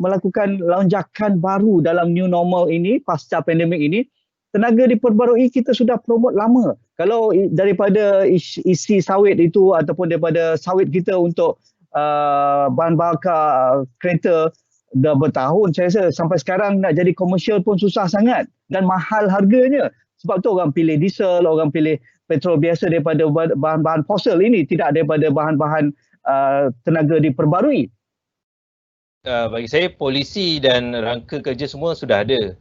melakukan lonjakan baru dalam new normal ini, pasca pandemik ini? Tenaga diperbarui kita sudah promote lama. Kalau daripada isi sawit itu ataupun daripada sawit kita untuk bahan bakar kereta, dah bertahun saya rasa sampai sekarang nak jadi komersial pun susah sangat dan mahal harganya. Sebab tu orang pilih diesel, orang pilih petrol biasa daripada bahan-bahan fosil ini, tidak daripada bahan-bahan tenaga diperbarui. Bagi saya polisi dan rangka kerja semua sudah ada.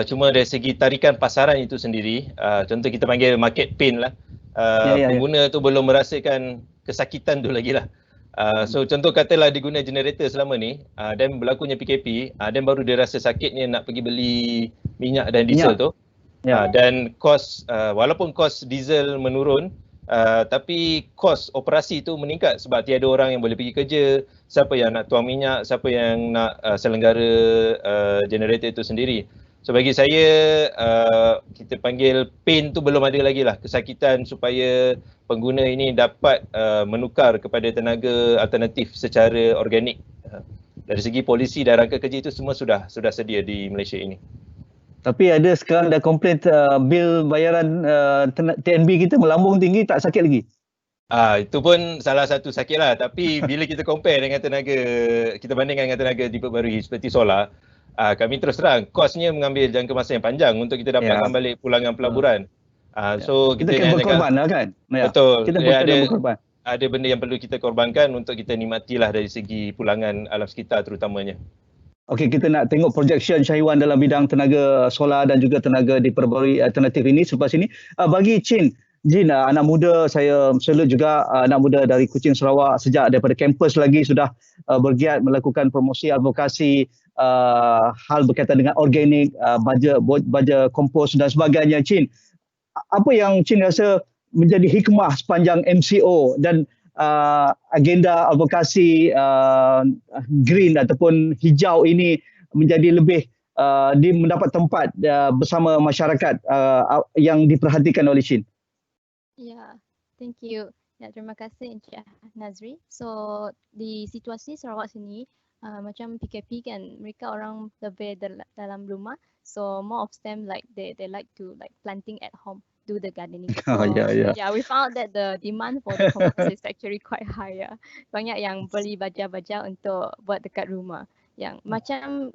Cuma dari segi tarikan pasaran itu sendiri, contoh kita panggil market pain lah. Pengguna tu belum merasakan kesakitan tu lagi lah. So contoh katalah diguna generator selama ni dan berlakunya PKP, dan baru dia rasa sakitnya nak pergi beli minyak dan diesel tu. Dan kos, walaupun kos diesel menurun, tapi kos operasi tu meningkat sebab tiada orang yang boleh pergi kerja, siapa yang nak tuang minyak, siapa yang nak selenggara generator itu sendiri. So bagi saya, kita panggil pain tu belum ada lagi lah, kesakitan supaya pengguna ini dapat menukar kepada tenaga alternatif secara organik. Dari segi polisi dan rangka kerja itu semua sudah sedia di Malaysia ini. Tapi ada sekarang dah komplain bil bayaran TNB kita melambung tinggi, tak sakit lagi? Itu pun salah satu sakit lah. Tapi bila kita compare dengan tenaga, kita bandingkan dengan tenaga diperbarui seperti solar, kami terus terang kosnya mengambil jangka masa yang panjang untuk kita dapatkan balik pulangan pelaburan. So kita kena berkorban lah kan? Betul. Kita kena berkorban. Ada benda yang perlu kita korbankan untuk kita nikmatilah dari segi pulangan alam sekitar terutamanya. Okey, kita nak tengok projection Syahiwan dalam bidang tenaga solar dan juga tenaga diperbarui alternatif ini selepas ini. Bagi Jin, anak muda, saya salute juga anak muda dari Kuching Sarawak sejak daripada kampus lagi sudah bergiat melakukan promosi advokasi hal berkaitan dengan organik, baja kompos dan sebagainya. Chin, apa yang Chin rasa menjadi hikmah sepanjang MCO dan agenda advokasi green ataupun hijau ini menjadi lebih mendapat tempat bersama masyarakat yang diperhatikan oleh Chin? Ya, thank you. Ya, terima kasih Encik Nazri. So di situasi Sarawak sini, macam PKP kan, mereka orang lebih dalam rumah. So more of them like they like to like planting at home, do the gardening. So, yeah, we found that the demand for the compost is actually quite high. Ya. Banyak yang beli baja-baja untuk buat dekat rumah. Yang macam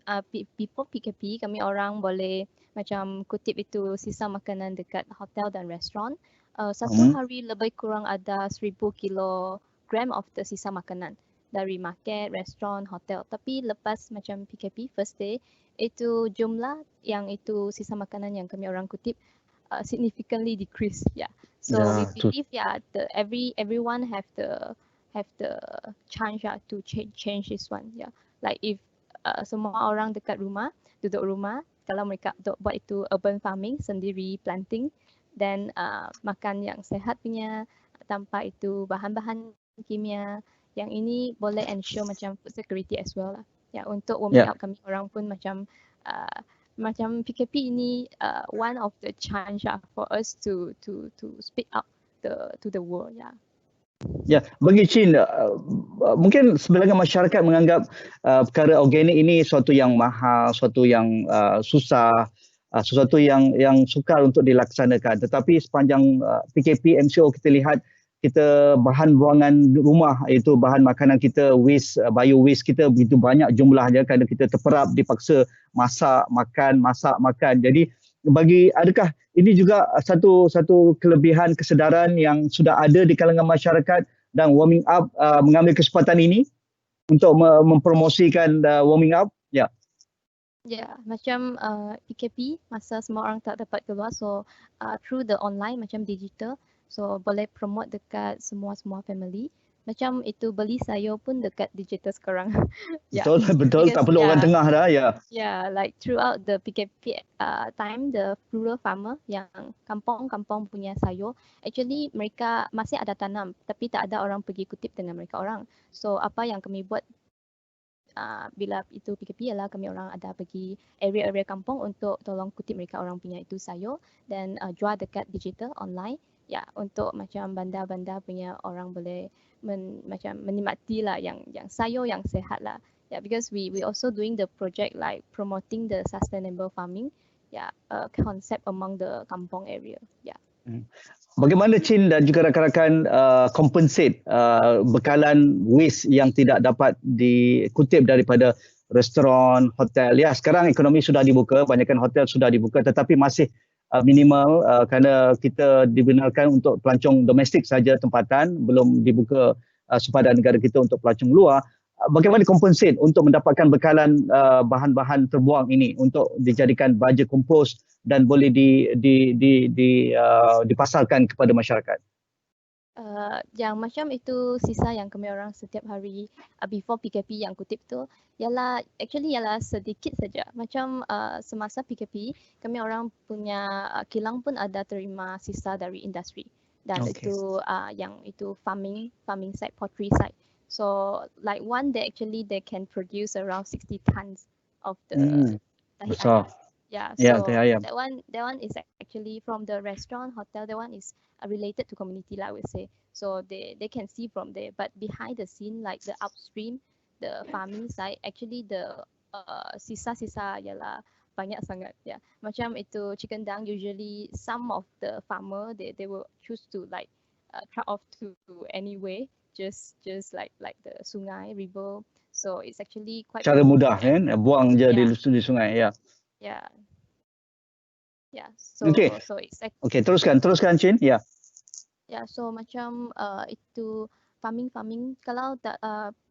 people PKP, kami orang boleh macam kutip itu sisa makanan dekat hotel dan restoran. Satu hari lebih kurang ada 1000 kilogram of the sisa makanan dari market, restoran, hotel. Tapi lepas macam PKP first day, itu jumlah yang itu sisa makanan yang kami orang kutip significantly decrease. Yeah. So we believe everyone have the chance to change this one. Yeah. Like if semua orang dekat rumah, duduk rumah, kalau mereka buat itu urban farming sendiri, planting, dan makan yang sehat punya tanpa itu bahan-bahan kimia. Yang ini boleh ensure macam food security as well lah. Ya, untuk warming up kami orang pun macam PKP ini one of the chance for us to speak up to the world. Ya, bagi Chin, mungkin sebahagian masyarakat menganggap perkara organik ini suatu yang mahal, suatu yang susah, sesuatu yang sukar untuk dilaksanakan. Tetapi sepanjang PKP MCO kita lihat kita bahan buangan rumah, iaitu bahan makanan kita, waste, bio waste kita begitu banyak jumlahnya kerana kita terperap dipaksa masak makan. Jadi adakah ini juga satu kelebihan kesedaran yang sudah ada di kalangan masyarakat dan warming up mengambil kesempatan ini untuk mempromosikan warming up? Ya. Ya, macam PKP masa semua orang tak dapat keluar, so through the online macam digital, so boleh promote dekat semua family. Macam itu beli sayur pun dekat digital sekarang. Betul, tak perlu orang tengah dah ya. Yeah, like throughout the PKP time, the rural farmer yang kampung-kampung punya sayur, actually mereka masih ada tanam tapi tak ada orang pergi kutip dengan mereka orang. So apa yang kami buat bila itu PKP ialah kami orang ada pergi area-area kampung untuk tolong kutip mereka orang punya itu sayur dan jual dekat digital online. Ya, untuk macam bandar-bandar punya orang boleh macam menikmati lah yang sayur yang sehat lah. Yeah, because we also doing the project like promoting the sustainable farming. Yeah, concept among the kampung area. Yeah. Bagaimana Chin dan juga rakan-rakan compensate bekalan waste yang tidak dapat dikutip daripada restoran, hotel? Ya, sekarang ekonomi sudah dibuka, banyakkan hotel sudah dibuka, tetapi masih minimal kerana kita dibenarkan untuk pelancong domestik saja tempatan, belum dibuka sepadan negara kita untuk pelancong luar. Bagaimana compensate untuk mendapatkan bekalan bahan-bahan terbuang ini untuk dijadikan baja kompos dan boleh dipasarkan kepada masyarakat? Yang macam itu sisa yang kami orang setiap hari before PKP yang kutip tu ialah sedikit saja. Macam semasa PKP kami orang punya kilang pun ada terima sisa dari industri dan itu yang itu farming side, pottery side. So like one day actually they can produce around 60 tons of the tahi ayam. Yeah, so that one is actually from the restaurant, hotel. That one is related to community, like I would say. So they can see from there. But behind the scene, like the upstream, the farming side, actually the sisa-sisa ialah banyak sangat. Yeah, macam itu chicken dung. Usually some of the farmer they will choose to like truck off to anyway, just like the sungai, river. So it's actually quite cara mudah kan, buang je di sungai ya. Yeah. Yeah. So it's teruskan Chin. Ya. Yeah, so macam itu farming kalau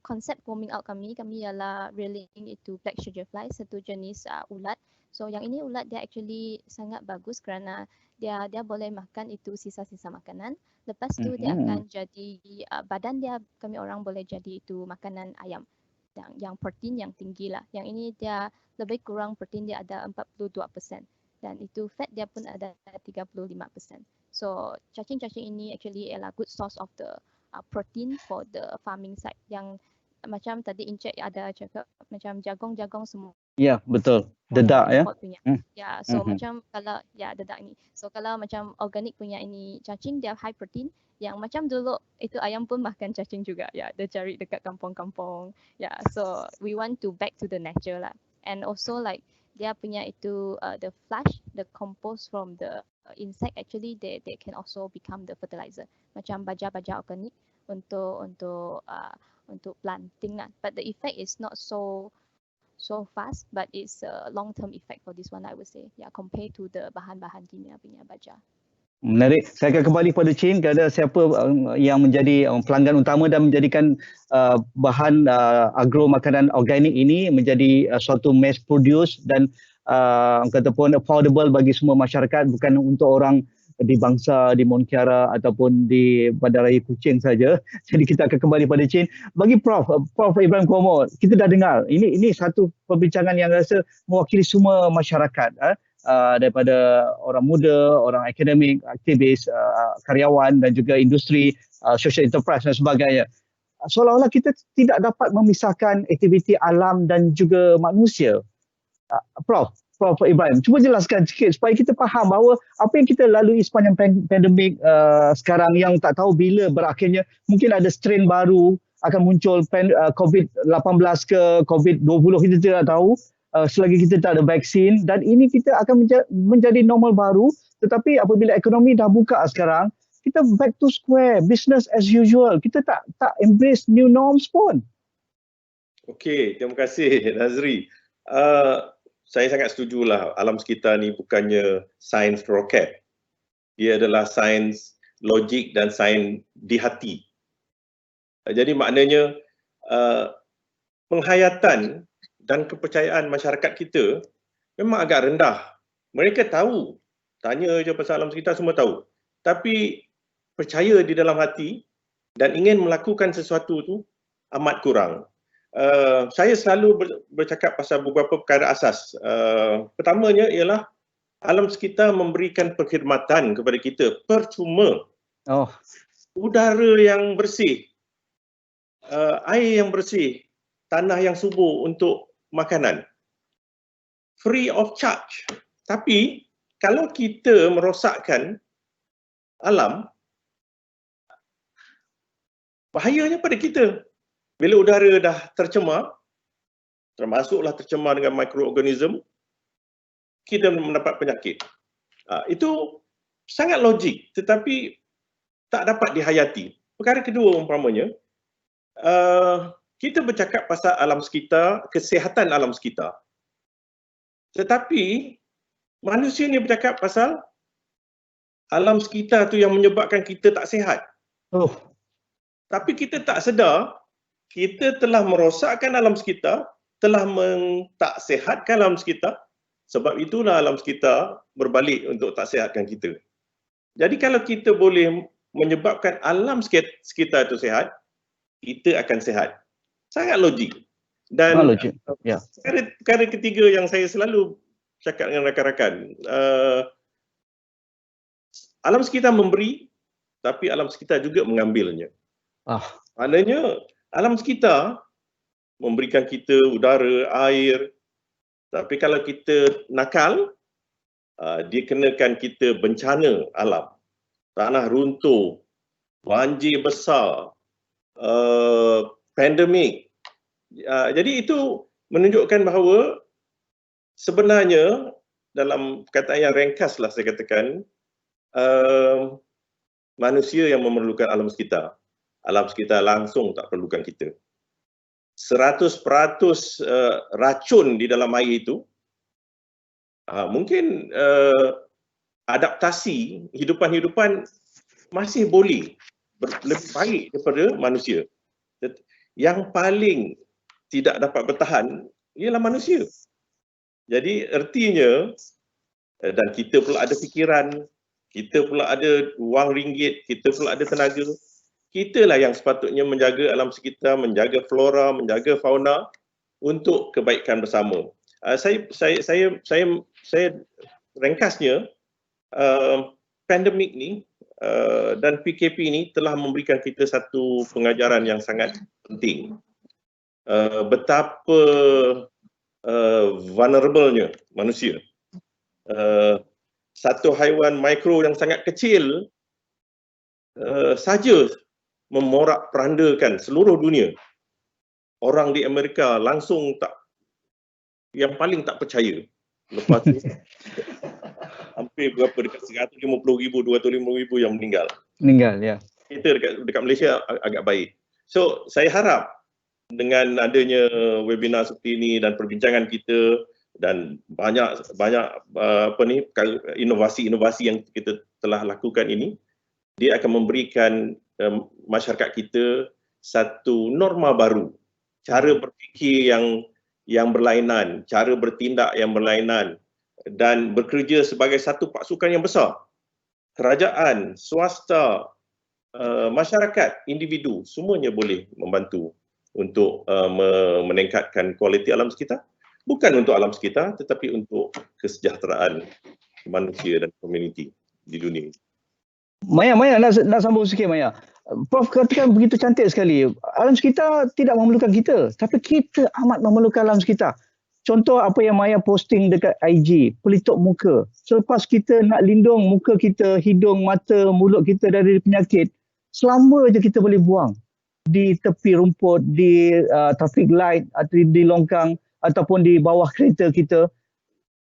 konsep warming out kami ialah reeling itu black sugarfly, satu jenis ulat. So yang ini ulat dia actually sangat bagus kerana dia boleh makan itu sisa-sisa makanan. Lepas tu dia akan jadi badan dia kami orang boleh jadi itu makanan ayam. Yang protein yang tinggi lah. Yang ini dia lebih kurang protein dia ada 42% dan itu fat dia pun ada 35%. So cacing-cacing ini actually adalah good source of the protein for the farming side. Yang macam tadi Encik ada cakap macam jagung semua. Ya, betul. Dedak ya. Ya, so macam kalau dedak ni. So kalau macam organik punya ini cacing dia high protein. Yang macam dulu itu ayam pun makan cacing juga. Ya, dia cari dekat kampung-kampung. Ya, so we want to back to the nature lah. And also like dia punya itu the flush, the compost from the insect actually they can also become the fertilizer. Macam baja-baja organik untuk planting lah. But the effect is not so fast, but it's a long-term effect for this one I would say. Yeah, compared to the bahan-bahan kimia punya baja. Menarik. Saya akan kembali kepada Chin kerana siapa yang menjadi pelanggan utama dan menjadikan bahan agro makanan organik ini menjadi suatu mass produce dan kata pun affordable bagi semua masyarakat, bukan untuk orang di Bangsa, di Monkiara ataupun di Bandaraya Kuching saja. Jadi kita akan kembali pada Chin. Bagi Prof Ibrahim Kuomo, kita dah dengar ini satu perbincangan yang rasa mewakili semua masyarakat, daripada orang muda, orang akademik, aktivis, karyawan dan juga industri, social enterprise dan sebagainya. Seolah-olah kita tidak dapat memisahkan aktiviti alam dan juga manusia. Prof Ibrahim, cuba jelaskan sikit supaya kita faham bahawa apa yang kita lalui sepanjang pandemik sekarang yang tak tahu bila berakhirnya, mungkin ada strain baru akan muncul, COVID-18 ke COVID-20 kita tidak tahu, selagi kita tak ada vaksin, dan ini kita akan menjadi normal baru. Tetapi apabila ekonomi dah buka sekarang, kita back to square, business as usual. Kita tak embrace new norms pun. Okey, terima kasih Nazri. Saya sangat setujulah, alam sekitar ni bukannya sains roket. Dia adalah sains logik dan sains di hati. Jadi maknanya penghayatan dan kepercayaan masyarakat kita memang agak rendah. Mereka tahu, tanya je pasal alam sekitar semua tahu. Tapi percaya di dalam hati dan ingin melakukan sesuatu tu amat kurang. Saya selalu bercakap pasal beberapa perkara asas. Pertamanya ialah alam sekitar memberikan perkhidmatan kepada kita percuma. Udara yang bersih, air yang bersih, tanah yang subur untuk makanan, free of charge. Tapi kalau kita merosakkan alam, bahayanya pada kita. Bila udara dah tercemar, termasuklah tercemar dengan mikroorganism, kita mendapat penyakit. Itu sangat logik tetapi tak dapat dihayati. Perkara kedua umpamanya, kita bercakap pasal alam sekitar, kesihatan alam sekitar. Tetapi manusia ni bercakap pasal alam sekitar tu yang menyebabkan kita tak sihat. Tapi kita tak sedar, kita telah merosakkan alam sekitar, telah tak sihatkan alam sekitar. Sebab itulah alam sekitar berbalik untuk tak sihatkan kita. Jadi kalau kita boleh menyebabkan alam sekitar itu sihat, kita akan sihat. Sangat logik. Dan perkara ketiga yang saya selalu cakap dengan rakan-rakan, alam sekitar memberi, tapi alam sekitar juga mengambilnya. Maknanya alam sekitar memberikan kita udara, air, tapi kalau kita nakal, dia kenakan kita bencana alam. Tanah runtuh, banjir besar, pandemik. Jadi itu menunjukkan bahawa sebenarnya dalam perkataan yang ringkas lah saya katakan, manusia yang memerlukan alam sekitar. Alam sekitar langsung tak perlukan kita. 100% racun di dalam air itu, mungkin adaptasi hidupan-hidupan masih boleh lebih baik daripada manusia. Yang paling tidak dapat bertahan ialah manusia. Jadi ertinya, dan kita pula ada fikiran, kita pula ada wang ringgit, kita pula ada tenaga, kitalah yang sepatutnya menjaga alam sekitar, menjaga flora, menjaga fauna untuk kebaikan bersama. Saya ringkasnya, pandemik ni dan PKP ni telah memberikan kita satu pengajaran yang sangat penting. Betapa vulnerable-nya manusia. Satu haiwan mikro yang sangat kecil saja memorak-perandakan seluruh dunia. Orang di Amerika langsung yang paling tak percaya. Lepas tu hampir berapa, dekat 150,000, 250,000 yang meninggal. Ya. Kita dekat Malaysia agak baik. So saya harap dengan adanya webinar seperti ini dan perbincangan kita dan banyak inovasi-inovasi yang kita telah lakukan ini, dia akan memberikan masyarakat kita satu norma baru, cara berfikir yang berlainan, cara bertindak yang berlainan, dan bekerja sebagai satu pasukan yang besar kerajaan, swasta, masyarakat, individu, semuanya boleh membantu untuk meningkatkan kualiti alam sekitar. Bukan untuk alam sekitar tetapi untuk kesejahteraan manusia dan komuniti di dunia. Maya, nak sambung sikit Maya. Prof katakan begitu cantik sekali. Alam sekitar tidak memerlukan kita, tapi kita amat memerlukan alam sekitar. Contoh apa yang Maya posting dekat IG, pelitup muka. Selepas kita nak lindung muka kita, hidung, mata, mulut kita dari penyakit, selama je kita boleh buang di tepi rumput, di traffic light, atau di longkang, ataupun di bawah kereta kita.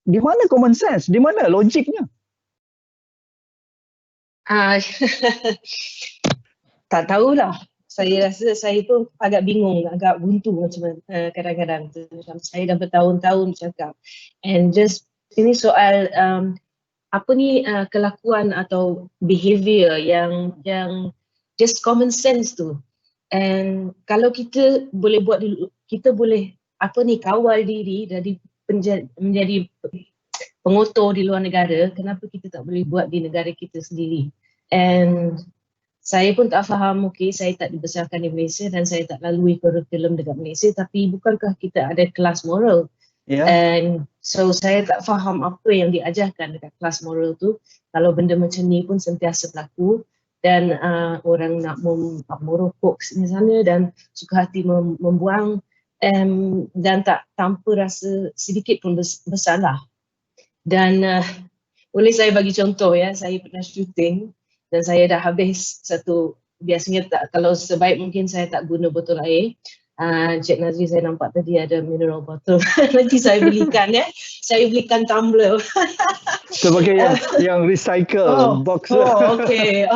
Di mana common sense? Di mana logiknya? Tak tahulah. Saya rasa saya pun agak bingung, agak buntu macam kadang-kadang. Macam saya dah bertahun-tahun cakap. And just ini soal kelakuan atau behavior yang just common sense tu. And kalau kita boleh buat dulu, kita boleh kawal diri dari menjadi pengotor di luar negara, kenapa kita tak boleh buat di negara kita sendiri? And saya pun tak faham, saya tak dibesarkan di Malaysia dan saya tak lalui kurikulum dekat Malaysia, tapi bukankah kita ada kelas moral? Yeah. And so saya tak faham apa yang diajarkan dekat kelas moral tu, kalau benda macam ni pun sentiasa berlaku dan orang nak merokok sini sana dan suka hati membuang dan tak tanpa rasa sedikit pun bersalah. Dan boleh saya bagi contoh ya, saya pernah shooting dan saya dah habis biasanya kalau sebaik mungkin saya tak guna botol air. Cik Nazri, saya nampak tadi ada mineral bottle. Nanti saya belikan ya. Saya belikan tumbler. Sebagai yang recycle box. Okay,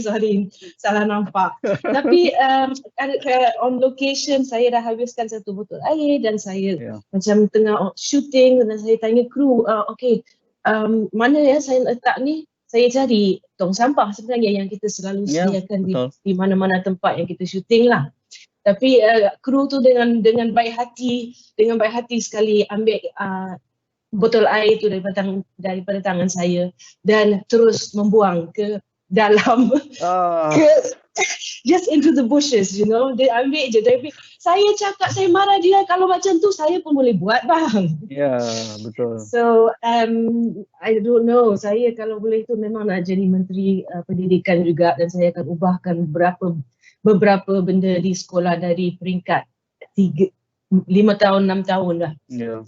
sorry. Salah nampak. Tapi on location saya dah habiskan satu botol air dan saya macam tengah shooting dan saya tanya kru, mana ya saya letak ni? Saya cari tong sampah sebenarnya yang kita selalu sediakan di mana-mana tempat yang kita shooting lah. Tapi kru tu dengan baik hati sekali ambil botol air tu daripada tangan saya dan terus membuang ke dalam just into the bushes, you know. Dia ambil je. Saya cakap, saya marah dia, kalau macam tu saya pun boleh buat bang. Ya, betul. So I don't know, saya kalau boleh tu memang nak jadi Menteri Pendidikan juga dan saya akan ubahkan beberapa benda di sekolah dari peringkat 5 tahun, 6 tahun dah. Yeah.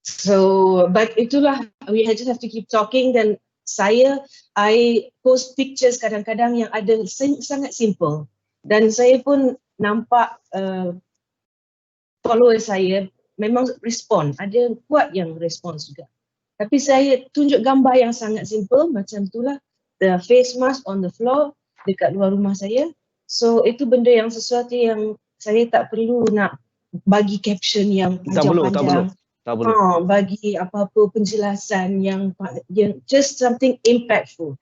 So, but itulah, we just have to keep talking dan I post pictures kadang-kadang yang ada sangat simple dan saya pun nampak followers saya memang respon, ada kuat yang respons juga. Tapi saya tunjuk gambar yang sangat simple macam itulah, the face mask on the floor dekat luar rumah saya. So itu benda yang sesuatu yang saya tak perlu nak bagi caption yang panjang-panjang. Tak perlu. Bagi apa-apa penjelasan yang just something impactful.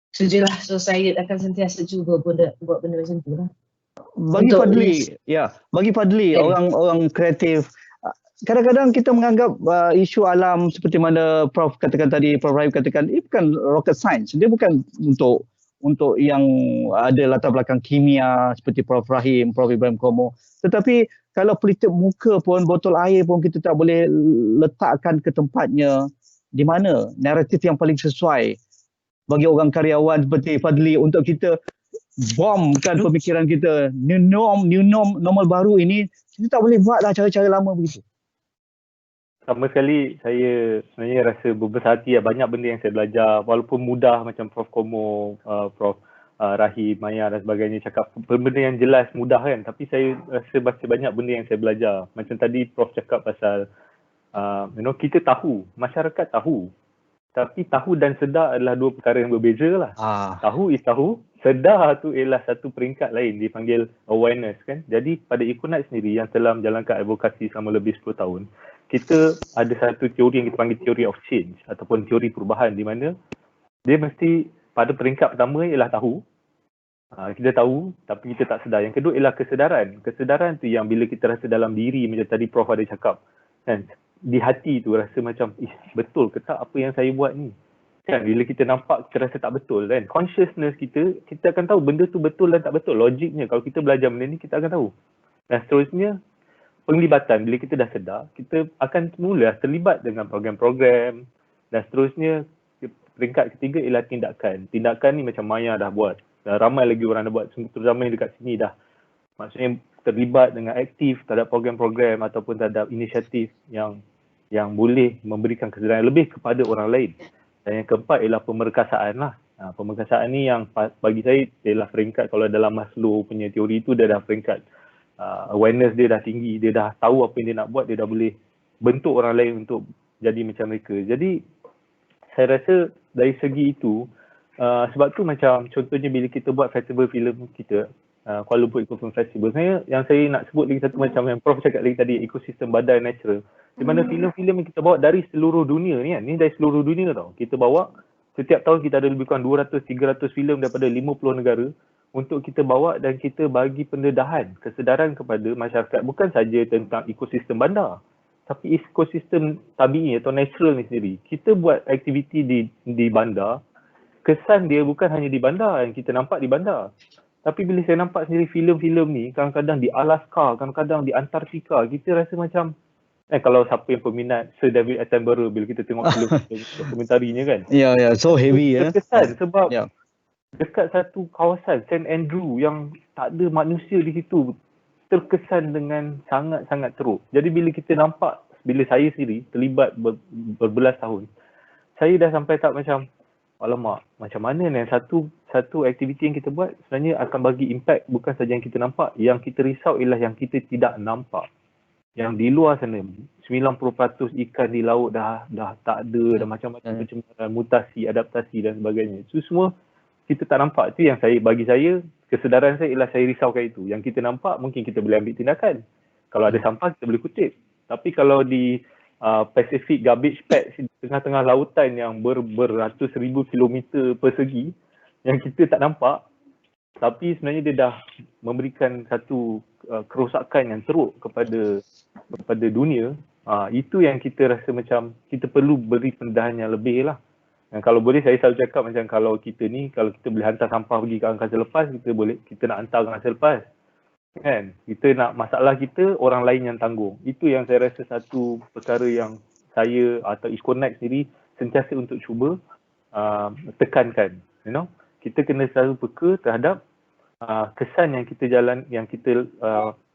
Itu je lah. So saya akan sentiasa cuba buat benda macam tu lah. Bagi Fadli, orang kreatif, kadang-kadang kita menganggap isu alam seperti mana Prof katakan tadi, Prof Rahim katakan, ini bukan rocket science. Dia bukan untuk yang ada latar belakang kimia seperti Prof Rahim, Prof Ibrahim Komo. Tetapi kalau pelitup muka pun, botol air pun kita tak boleh letakkan ke tempatnya. Di mana naratif yang paling sesuai bagi orang karyawan seperti Fadli untuk kita bomkan pemikiran kita. New normal baru ini, kita tak boleh buatlah cara-cara lama begitu. Sama sekali saya sebenarnya rasa berbesar hati, banyak benda yang saya belajar walaupun mudah macam Prof Komo, Prof Rahim, Maya dan sebagainya cakap benda yang jelas, mudah kan, tapi saya rasa baca banyak benda yang saya belajar. Macam tadi Prof cakap pasal kita tahu, masyarakat tahu, tapi tahu dan sedar adalah dua perkara yang berbeza lah. Tahu is tahu, sedar tu ialah satu peringkat lain, dipanggil awareness kan. Jadi pada Econaut sendiri yang telah menjalankan advokasi selama lebih 10 tahun, kita ada satu teori yang kita panggil theory of change ataupun teori perubahan, di mana dia mesti pada peringkat pertama ialah tahu. Kita tahu tapi kita tak sedar. Yang kedua ialah kesedaran. Kesedaran tu yang bila kita rasa dalam diri, macam tadi Prof ada cakap kan, di hati tu rasa macam betul ke tak apa yang saya buat ni. Kan bila kita nampak kita rasa tak betul kan. Consciousness kita akan tahu benda tu betul dan tak betul. Logiknya kalau kita belajar benda ni kita akan tahu. Dan seterusnya penglibatan bila kita dah sedar, kita akan mula terlibat dengan program-program dan seterusnya peringkat ketiga ialah tindakan. Tindakan ni macam Maya dah buat. Dan ramai lagi orang dah buat, terutama yang dekat sini dah. Maksudnya terlibat dengan aktif terhadap program-program ataupun terhadap inisiatif yang boleh memberikan kesedaran lebih kepada orang lain. Dan yang keempat ialah pemerkasaan lah. Pemerkasaan ni yang bagi saya ialah peringkat, kalau dalam Maslow punya teori tu dia dah peringkat awareness dia dah tinggi, dia dah tahu apa yang dia nak buat, dia dah boleh bentuk orang lain untuk jadi macam mereka. Jadi saya rasa dari segi itu, sebab tu macam contohnya bila kita buat festival filem kita, Kuala Lumpur Eco Film Festival, yang saya nak sebut lagi satu macam yang Prof cakap lagi tadi, ekosistem badai natural. Di mana filem-filem yang kita bawa dari seluruh dunia ni kan, ni dari seluruh dunia tau. Kita bawa, setiap tahun kita ada lebih kurang 200-300 filem daripada 50 negara untuk kita bawa dan kita bagi pendedahan, kesedaran kepada masyarakat bukan saja tentang ekosistem bandar, tapi ekosistem tabii atau natural ni sendiri. Kita buat aktiviti di bandar, kesan dia bukan hanya di bandar yang kita nampak di bandar. Tapi bila saya nampak sendiri filem-filem ni, kadang-kadang di Alaska, kadang-kadang di Antartika, kita rasa macam kalau siapa yang peminat Sir David Attenborough bila kita tengok filem dokumentarinya kan. Ya, so heavy ya. Terkesan sebab dekat satu kawasan St. Andrew yang tak ada manusia di situ, terkesan dengan sangat-sangat teruk. Jadi bila kita nampak, bila saya sendiri terlibat berbelas tahun, saya dah sampai tak macam, alamak, macam mana ni satu aktiviti yang kita buat sebenarnya akan bagi impact bukan saja yang kita nampak, yang kita risau ialah yang kita tidak nampak. Yang di luar sana 90% ikan di laut dah tak ada, dah macam-macam pencemaran, mutasi, adaptasi dan sebagainya. Itu semua kita tak nampak. Itu yang bagi saya, kesedaran saya ialah saya risaukan itu. Yang kita nampak mungkin kita boleh ambil tindakan. Kalau ada sampah kita boleh kutip. Tapi kalau di Pacific garbage patch di tengah-tengah lautan yang beratus ribu kilometer persegi yang kita tak nampak, tapi sebenarnya dia dah memberikan satu kerosakan yang teruk kepada dunia, itu yang kita rasa macam kita perlu beri pendedahan yang lebih lah. Dan kalau boleh saya selalu cakap macam kalau kita boleh hantar sampah pergi ke angkasa lepas, kita nak hantar ke angkasa lepas. Kan? Kita nak masalah kita, orang lain yang tanggung. Itu yang saya rasa satu perkara yang saya atau Econex sendiri sentiasa untuk cuba tekankan. Kita kena selalu peka terhadap kesan yang kita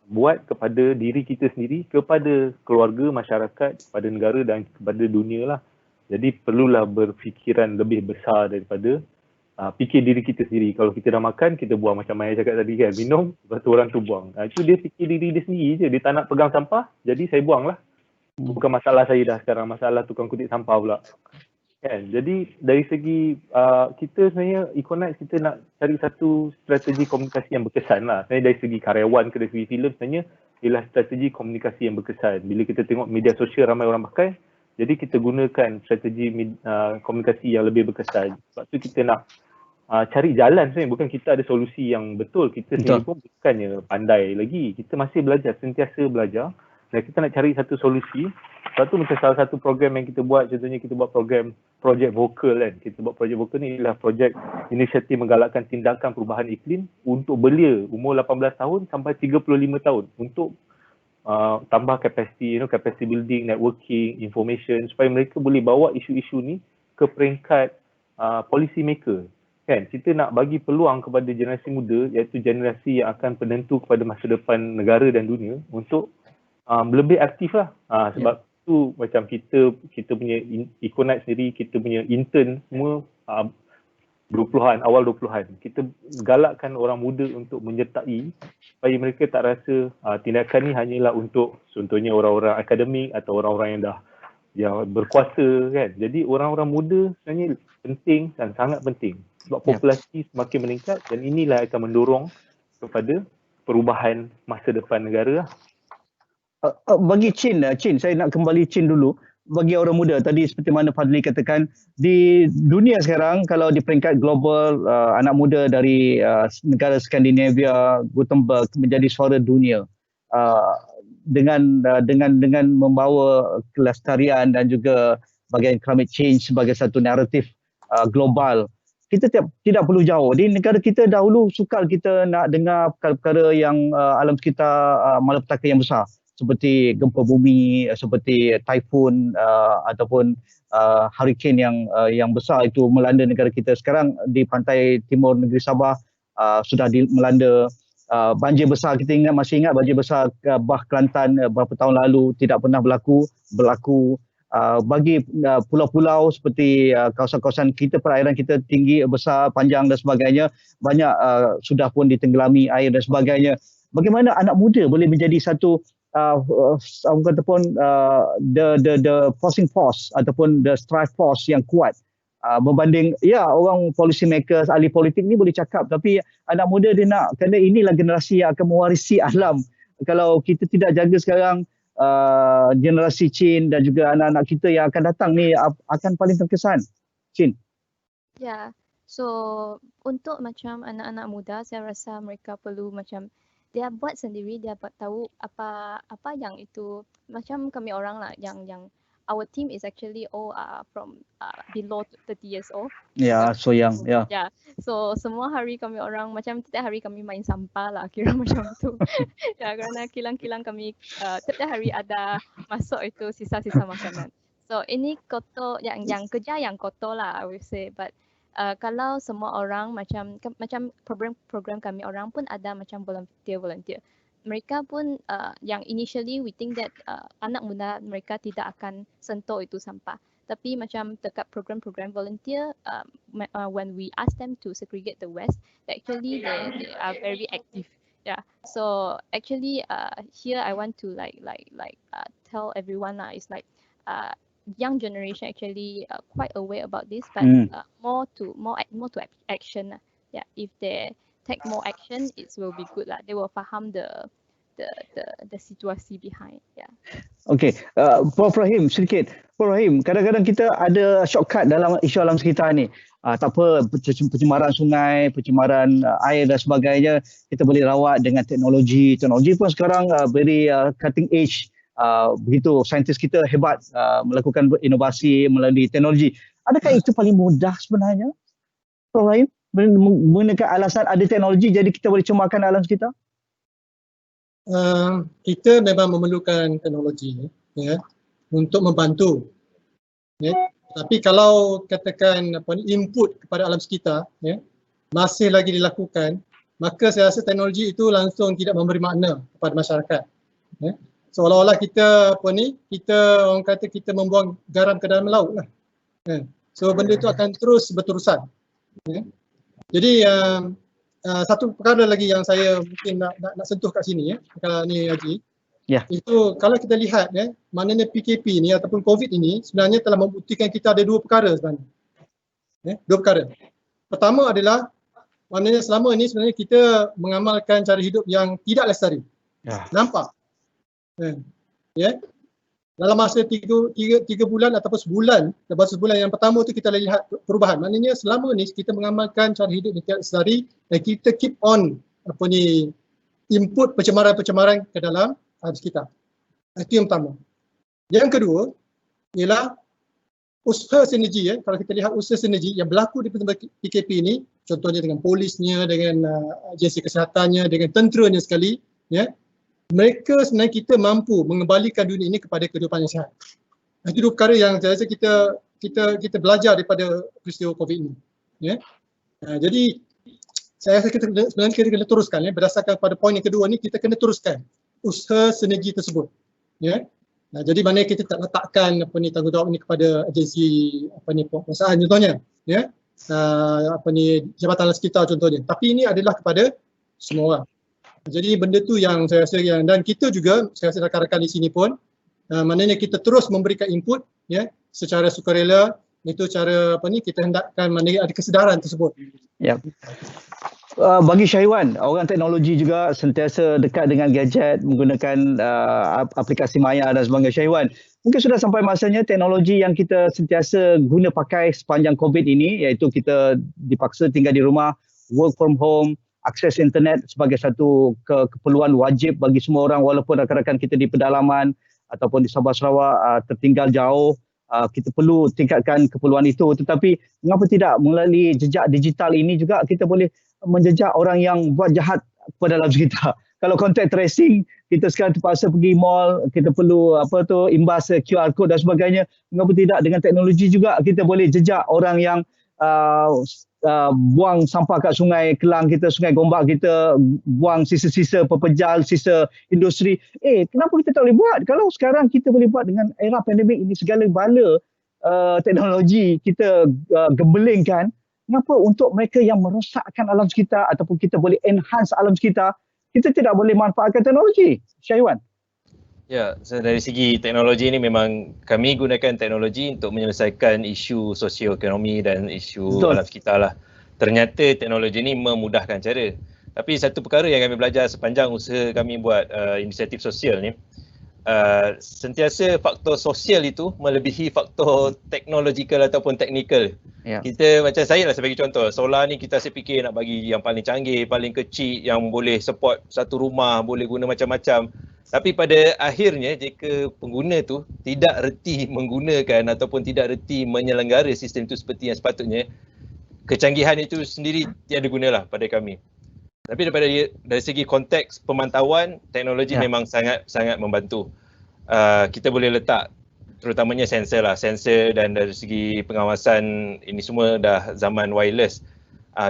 buat kepada diri kita sendiri, kepada keluarga, masyarakat, kepada negara dan kepada dunia lah. Jadi perlulah berfikiran lebih besar daripada fikir diri kita sendiri. Kalau kita dah makan, kita buang macam Maya cakap tadi kan, minum, lepas tu orang tu buang. Itu dia fikir diri dia sendiri je, dia tak nak pegang sampah, jadi saya buang lah. Bukan masalah saya dah sekarang, masalah tukang kutip sampah pula. Kan? Jadi dari segi kita sebenarnya Econex, kita nak cari satu strategi komunikasi yang berkesan lah. Sebenarnya dari segi karyawan ke dari segi filem sebenarnya ialah strategi komunikasi yang berkesan. Bila kita tengok media sosial ramai orang pakai, jadi kita gunakan strategi komunikasi yang lebih berkesan. Sebab tu kita nak cari jalan sebenarnya, bukan kita ada solusi yang betul. Kita sendiri pun bukannya pandai lagi. Kita masih belajar, sentiasa belajar. Dan kita nak cari satu solusi. Sebab tu macam salah satu program yang kita buat, contohnya kita buat program Projek Vokal kan. Kita buat Projek Vokal ni ialah projek inisiatif menggalakkan tindakan perubahan iklim untuk belia umur 18 tahun sampai 35 tahun untuk tambah capacity, capacity building, networking, information supaya mereka boleh bawa isu-isu ni ke peringkat policy maker. Kan, kita nak bagi peluang kepada generasi muda, iaitu generasi yang akan penentu kepada masa depan negara dan dunia untuk lebih aktif lah. Sebab tu macam kita punya Econex sendiri, kita punya intern semua 20-an, awal 20-an. Kita galakkan orang muda untuk menyertai supaya mereka tak rasa tindakan ni hanyalah untuk contohnya orang-orang akademik atau orang-orang yang berkuasa kan. Jadi orang-orang muda sebenarnya penting dan sangat penting. Sebab populasi semakin meningkat dan inilah akan mendorong kepada perubahan masa depan negara lah. Bagi Chin, saya nak kembali Chin dulu. Bagi orang muda, tadi seperti mana Fadli katakan, di dunia sekarang kalau di peringkat global, anak muda dari negara Skandinavia, Gothenburg menjadi suara dunia dengan membawa kelestarian dan juga bagian climate change sebagai satu naratif global. Kita tidak perlu jauh. Di negara kita dahulu sukar kita nak dengar perkara-perkara yang alam sekitar malapetaka yang besar seperti gempa bumi, seperti taifun ataupun hurricane yang besar itu melanda negara kita. Sekarang di pantai timur negeri Sabah sudah melanda banjir besar. Kita masih ingat banjir besar Bah Kelantan beberapa tahun lalu tidak pernah berlaku. Bagi pulau-pulau seperti kawasan-kawasan kita, perairan kita tinggi, besar, panjang dan sebagainya, banyak sudah pun ditenggelami air dan sebagainya. Bagaimana anak muda boleh menjadi satu the forcing force ataupun the strive force yang kuat berbanding orang policy makers, ahli politik ni boleh cakap, tapi anak muda dia nak, kerana inilah generasi yang akan mewarisi alam. Kalau kita tidak jaga sekarang, generasi Chin dan juga anak-anak kita yang akan datang ni akan paling terkesan. Chin. Ya, so untuk macam anak-anak muda, saya rasa mereka perlu macam dia buat sendiri, dia tahu apa yang itu, macam kami orang lah yang our team is actually all from below 30 years old. Yeah, so young. Yeah. Yeah. So semua hari kami orang macam setiap hari kami main sampah lah, kira macam tu. Ya, kerana kilang-kilang kami setiap hari ada masuk itu sisa-sisa makanan. So ini kotor, yang kerja yang kotor lah, I would say. But kalau semua orang macam program kami orang pun ada macam volunteer. Mereka pun yang initially we think that anak muda mereka tidak akan sentuh itu sampah. Tapi macam dekat program-program volunteer, when we ask them to segregate the waste, actually they are very active. Yeah. So actually here I want to tell everyone it's like young generation actually quite aware about this, but more to action. Yeah. If they take more action, it will be good lah. They will faham the situasi behind. Yeah. Okay, Prof Rahim sedikit. Prof Rahim, kadang-kadang kita ada shortcut dalam isu alam sekitar ni. Tak apa, pencemaran sungai, pencemaran air dan sebagainya, kita boleh rawat dengan teknologi. Teknologi pun sekarang very cutting edge. Begitu saintis kita hebat melakukan inovasi melalui teknologi. Adakah itu paling mudah sebenarnya, Prof Rahim? Menggunakan alasan ada teknologi jadi kita boleh cemarkan alam sekitar? Kita memang memerlukan teknologi untuk membantu. Tapi kalau katakan input kepada alam sekitar masih lagi dilakukan, maka saya rasa teknologi itu langsung tidak memberi makna kepada masyarakat. Seolah-olah kita orang kata kita membuang garam ke dalam laut lah. So benda itu akan terus berterusan. Jadi satu perkara lagi yang saya mungkin nak sentuh kat sini kalau ni Haji. Itu kalau kita lihat maknanya PKP ni ataupun COVID ini sebenarnya telah membuktikan kita ada dua perkara sebenarnya. Dua perkara. Pertama adalah maknanya selama ni sebenarnya kita mengamalkan cara hidup yang tidak lestari. Nampak? Dalam masa 3 bulan ataupun sebulan, lepas sebulan yang pertama tu kita lihat perubahan. Maknanya selama ni kita mengamalkan cara hidup yang tidak lestari dan kita keep on input pencemaran-pencemaran ke dalam alam sekitar. Itu yang pertama. Yang kedua ialah usaha sinergi. Kalau kita lihat usaha sinergi yang berlaku di PKP ini, contohnya dengan polisnya, dengan agensi kesehatannya, dengan tenteranya sekali, mereka sebenarnya kita mampu mengembalikan dunia ini kepada kehidupan yang sihat. Itu dua perkara yang saya rasa kita belajar daripada peristiwa COVID ini. Jadi saya rasa sebenarnya kita kena teruskan berdasarkan pada poin yang kedua ni, kita kena teruskan usaha sinergi tersebut. Jadi mana kita tak letakkan tanggungjawab ini kepada agensi penguasaan contohnya, jabatan sekitar contohnya. Tapi ini adalah kepada semua orang. Jadi benda tu yang saya rasa dan kita juga, saya rasa rakan-rakan di sini pun maknanya kita terus memberikan input secara sukarela. Itu cara kita hendakkan maknanya ada kesedaran tersebut. Bagi Syahiwan, orang teknologi juga sentiasa dekat dengan gadget, menggunakan aplikasi maya dan sebagainya. Syahiwan, mungkin sudah sampai masanya teknologi yang kita sentiasa guna pakai sepanjang COVID ini, iaitu kita dipaksa tinggal di rumah, work from home, akses internet sebagai satu keperluan wajib bagi semua orang, walaupun rakan-rakan kita di pedalaman ataupun di Sabah Sarawak tertinggal jauh kita perlu tingkatkan keperluan itu, tetapi mengapa tidak melalui jejak digital ini juga kita boleh menjejak orang yang buat jahat kepada alam sekitar. Kalau contact tracing, kita sekarang terpaksa pergi mall, kita perlu imbas QR code dan sebagainya. Mengapa tidak dengan teknologi juga kita boleh jejak orang yang buang sampah kat sungai Kelang kita, sungai Gombak kita, buang sisa-sisa pepejal, sisa industri. Kenapa kita tak boleh buat? Kalau sekarang kita boleh buat dengan era pandemik ini, segala bala teknologi kita gembelingkan, kenapa untuk mereka yang merosakkan alam sekitar ataupun kita boleh enhance alam sekitar, kita tidak boleh manfaatkan teknologi? Syahwan. Ya, so dari segi teknologi ini memang kami gunakan teknologi untuk menyelesaikan isu sosioekonomi dan isu alam sekitar lah. Ternyata teknologi ini memudahkan cara. Tapi satu perkara yang kami belajar sepanjang usaha kami buat inisiatif sosial ni, sentiasa faktor sosial itu melebihi faktor teknologikal ataupun teknikal. Kita macam saya lah sebagai contoh, solar ni kita saya fikir nak bagi yang paling canggih, paling kecil, yang boleh support satu rumah, boleh guna macam-macam. Tapi pada akhirnya jika pengguna tu tidak reti menggunakan ataupun tidak reti menyelenggara sistem itu seperti yang sepatutnya, kecanggihan itu sendiri tiada gunalah pada kami. Tapi dari segi konteks pemantauan, teknologi memang sangat membantu. Kita boleh letak terutamanya sensor lah, sensor, dan dari segi pengawasan ini semua dah zaman wireless.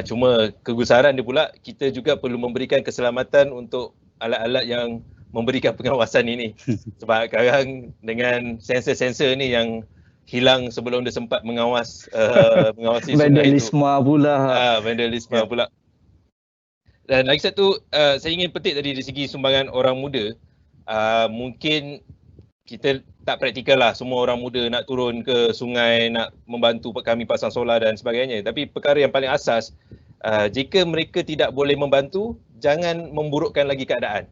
Cuma kegusaran dia pula, kita juga perlu memberikan keselamatan untuk alat-alat yang memberikan pengawasan ini. Sebab sekarang dengan sensor-sensor ni yang hilang sebelum dia sempat mengawasi sungai itu. Vandalisme pula. Vandalisme pula. Dan lagi satu, saya ingin petik tadi dari segi sumbangan orang muda. Mungkin kita tak praktikal lah semua orang muda nak turun ke sungai, nak membantu kami pasang solar dan sebagainya. Tapi perkara yang paling asas, jika mereka tidak boleh membantu, jangan memburukkan lagi keadaan.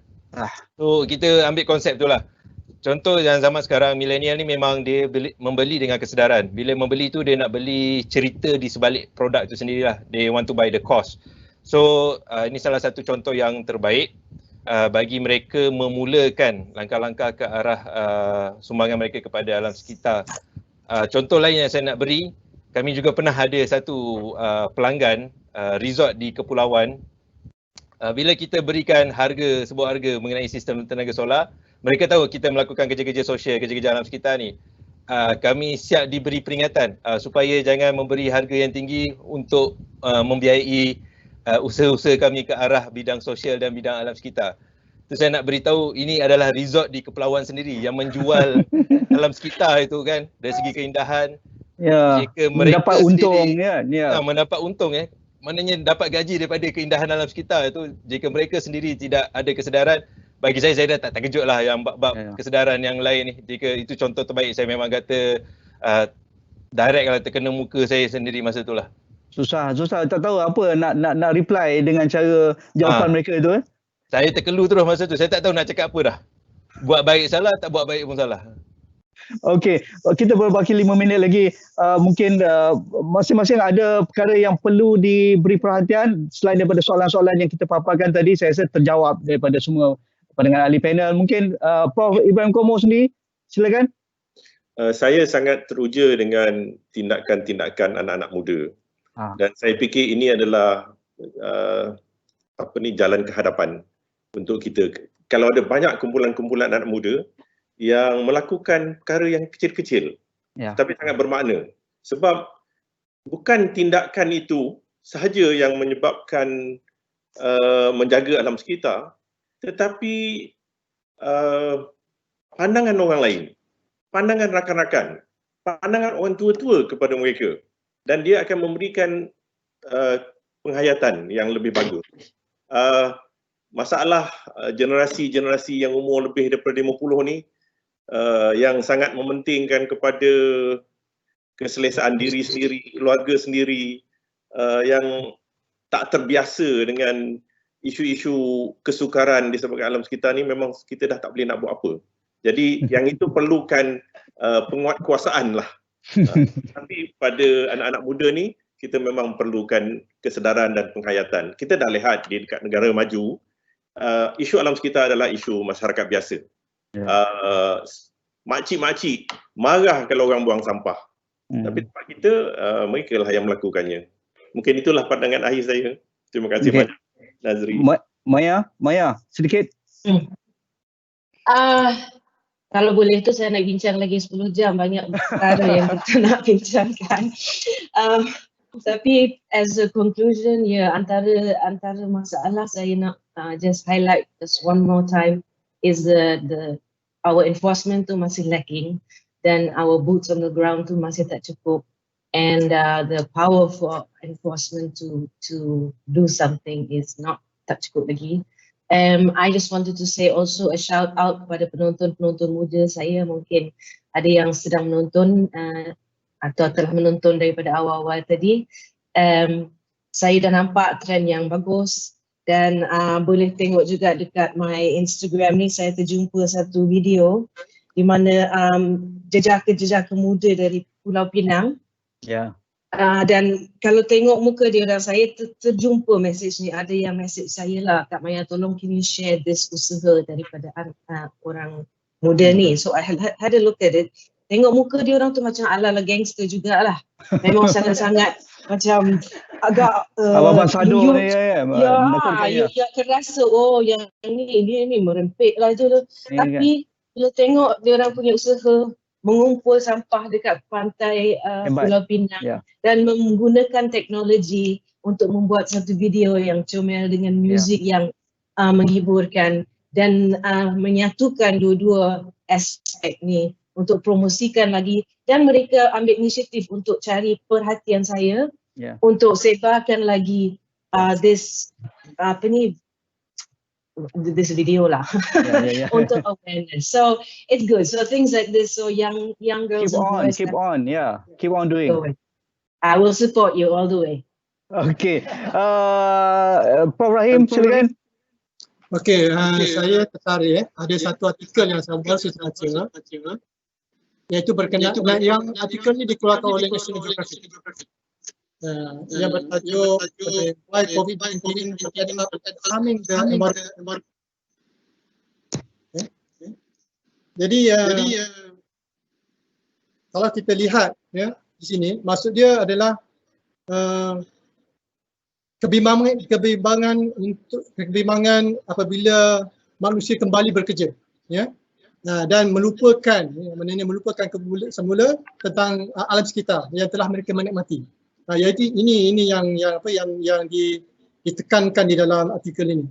So kita ambil konsep tu lah. Contoh yang zaman sekarang, milenial ni memang dia membeli dengan kesedaran. Bila membeli tu dia nak beli cerita di sebalik produk tu sendirilah. They want to buy the cost. So ini salah satu contoh yang terbaik bagi mereka memulakan langkah-langkah ke arah sumbangan mereka kepada alam sekitar. Contoh lain yang saya nak beri, kami juga pernah ada satu pelanggan resort di kepulauan. Bila kita berikan sebuah harga mengenai sistem tenaga solar, mereka tahu kita melakukan kerja-kerja sosial, kerja-kerja alam sekitar ni. Kami siap diberi peringatan supaya jangan memberi harga yang tinggi untuk membiayai usaha-usaha kami ke arah bidang sosial dan bidang alam sekitar. Tu saya nak beritahu, ini adalah resort di kepulauan sendiri yang menjual alam sekitar itu kan, dari segi keindahan. Jika mereka mendapat untung mendapat untung maknanya dapat gaji daripada keindahan alam sekitar itu. Jika mereka sendiri tidak ada kesedaran, bagi saya dah tak terkejut lah yang bab kesedaran yang lain ni. Jika itu contoh terbaik, saya memang kata direct kalau terkena muka saya sendiri masa tu lah. Susah tak tahu apa nak reply dengan cara jawapan mereka itu. Saya terkelu terus masa tu, saya tak tahu nak cakap apa dah. Buat baik salah, tak buat baik pun salah. Okey, kita berbaki 5 minit lagi. Mungkin masing-masing ada perkara yang perlu diberi perhatian selain daripada soalan-soalan yang kita paparkan tadi. Saya rasa terjawab daripada semua pandangan ahli panel. Mungkin Prof Ibrahim Komo sendiri, silakan. Saya sangat teruja dengan tindakan-tindakan anak-anak muda. Dan saya fikir ini adalah jalan ke hadapan untuk kita. Kalau ada banyak kumpulan-kumpulan anak muda yang melakukan perkara yang kecil-kecil tapi sangat bermakna. Sebab bukan tindakan itu sahaja yang menyebabkan menjaga alam sekitar, tetapi pandangan orang lain, pandangan rakan-rakan, pandangan orang tua-tua kepada mereka, dan dia akan memberikan penghayatan yang lebih bagus. Masalah generasi-generasi yang umur lebih daripada 50 ni yang sangat mementingkan kepada keselesaan diri sendiri, keluarga sendiri, yang tak terbiasa dengan isu-isu kesukaran disebabkan alam sekitar ni, memang kita dah tak boleh nak buat apa. Jadi yang itu perlukan penguatkuasaan lah. Tapi pada anak-anak muda ni, kita memang perlukan kesedaran dan penghayatan. Kita dah lihat di dekat negara maju, isu alam sekitar adalah isu masyarakat biasa. Makcik-makcik marah kalau orang buang sampah. Tapi tempat kita, mereka lah yang melakukannya. Mungkin itulah pandangan akhir saya. Terima kasih banyak, Nazri. Maya, sedikit. Kalau boleh tu saya nak bincang lagi 10 jam, banyak perkara yang kita nak bincangkan. Tapi as a conclusion, antara masalah saya nak just highlight just one more time is our enforcement tu masih lacking, dan our boots on the ground tu masih tak cukup, and the power for enforcement to do something is not tak cukup lagi. I just wanted to say also a shout out kepada penonton-penonton muda saya, mungkin ada yang sedang menonton atau telah menonton daripada awal-awal tadi. Saya dah nampak trend yang bagus, dan boleh tengok juga dekat my Instagram ni, saya terjumpa satu video di mana jejaka-jejaka muda dari Pulau Pinang. Dan kalau tengok muka dia orang, saya terjumpa mesej ni. Ada yang mesej saya lah, Kak Maya, tolong can you share this usaha daripada orang muda ni. So I had a look at it. Tengok muka dia orang tu macam ala-ala gangster jugalah. Memang sangat-sangat macam agak Abang Sado ni ya, terasa yang ini merempit lah tu. Tapi bila tengok dia orang punya usaha mengumpul sampah dekat pantai Pulau Pinang dan menggunakan teknologi untuk membuat satu video yang comel dengan muzik yang menghiburkan, dan menyatukan dua-dua aspek ni untuk promosikan lagi, dan mereka ambil inisiatif untuk cari perhatian saya untuk sebarkan lagi this video lah untuk awareness. So it's good. So things like this, so young girls keep on doing. I will support you all the way. Okay, Prof Rahim, silakan. Okay, saya tertarik ada satu artikel yang saya baru baca, iaitu berkenaan yang artikel ni dikeluarkan oleh National Geographic. Yang bertajuk Why COVID-19 Harming the Environment. Jadi kalau kita lihat di sini, maksud dia adalah kebimbangan apabila manusia kembali bekerja, dan melupakan semula tentang alam sekitar yang telah mereka menikmati. Iaitu ini yang ditekankan di dalam artikel ini.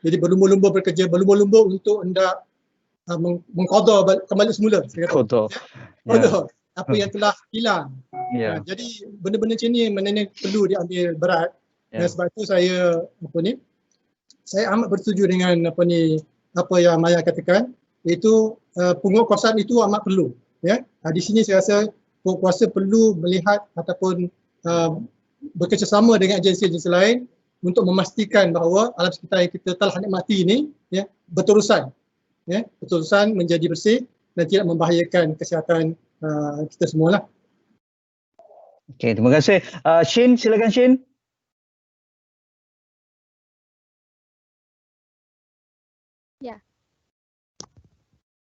Jadi berlumba-lumba bekerja, berlumba-lumba untuk hendak mengqada kembali semula. Qada apa yang telah hilang. Jadi benda-benda macam ni perlu diambil berat. Sebab itu saya amat bersetuju dengan apa yang Maya katakan, iaitu penguatkuasaan itu amat perlu. Di sini saya rasa penguatkuasa perlu melihat ataupun bekerjasama dengan agensi-agensi lain untuk memastikan bahawa alam sekitar yang kita telah nikmati ini berterusan menjadi bersih dan tidak membahayakan kesihatan kita semualah. Okey, terima kasih. Shin, silakan Shin.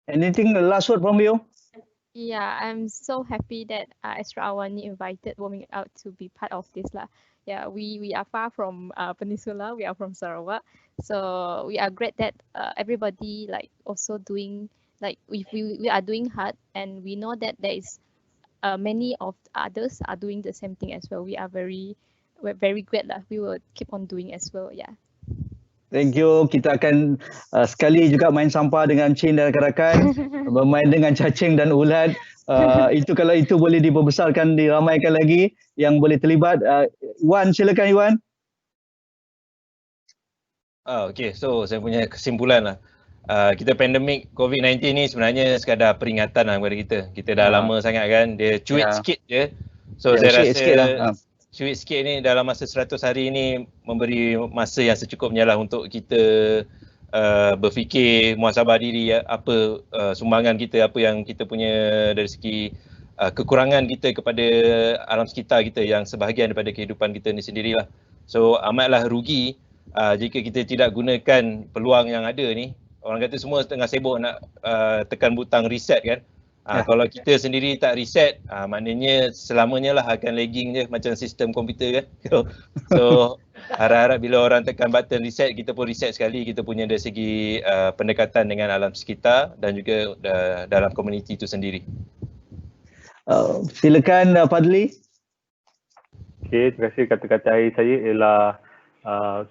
Anything last word from you? Yeah, I'm so happy that Astra Awani invited Warming Out to be part of this lah. Yeah, we are far from Peninsula, we are from Sarawak, so we are great that everybody like also doing like we are doing hard, and we know that there is many of others are doing the same thing as well. We're very great lah. We will keep on doing as well. Yeah. Thank you. Kita akan sekali juga main sampah dengan Chin dan rakan-rakan, bermain dengan cacing dan ulat. Itu kalau itu boleh diperbesarkan, diramaikan lagi yang boleh terlibat. Iwan, silakan Iwan. Okay, so saya punya kesimpulan lah. Kita pandemik COVID-19 ni sebenarnya sekadar peringatan lah kepada kita. Kita dah lama sangat kan, dia cuit sikit je. So saya rasa cuit sikit ni dalam masa 100 hari ni memberi masa yang secukupnya lah untuk kita berfikir, muhasabah diri, apa sumbangan kita, apa yang kita punya dari segi kekurangan kita kepada alam sekitar kita yang sebahagian daripada kehidupan kita ni sendirilah. So amatlah rugi jika kita tidak gunakan peluang yang ada ni. Orang kata semua tengah sibuk nak tekan butang reset kan. Kalau kita sendiri tak reset, maknanya selamanya lah akan lagging je macam sistem komputer kan. So harap-harap bila orang tekan button reset, kita pun reset sekali kita punya dari segi pendekatan dengan alam sekitar dan juga dalam komuniti itu sendiri. Silakan Fadli. Okey, terima kasih. Kata-kata akhir saya ialah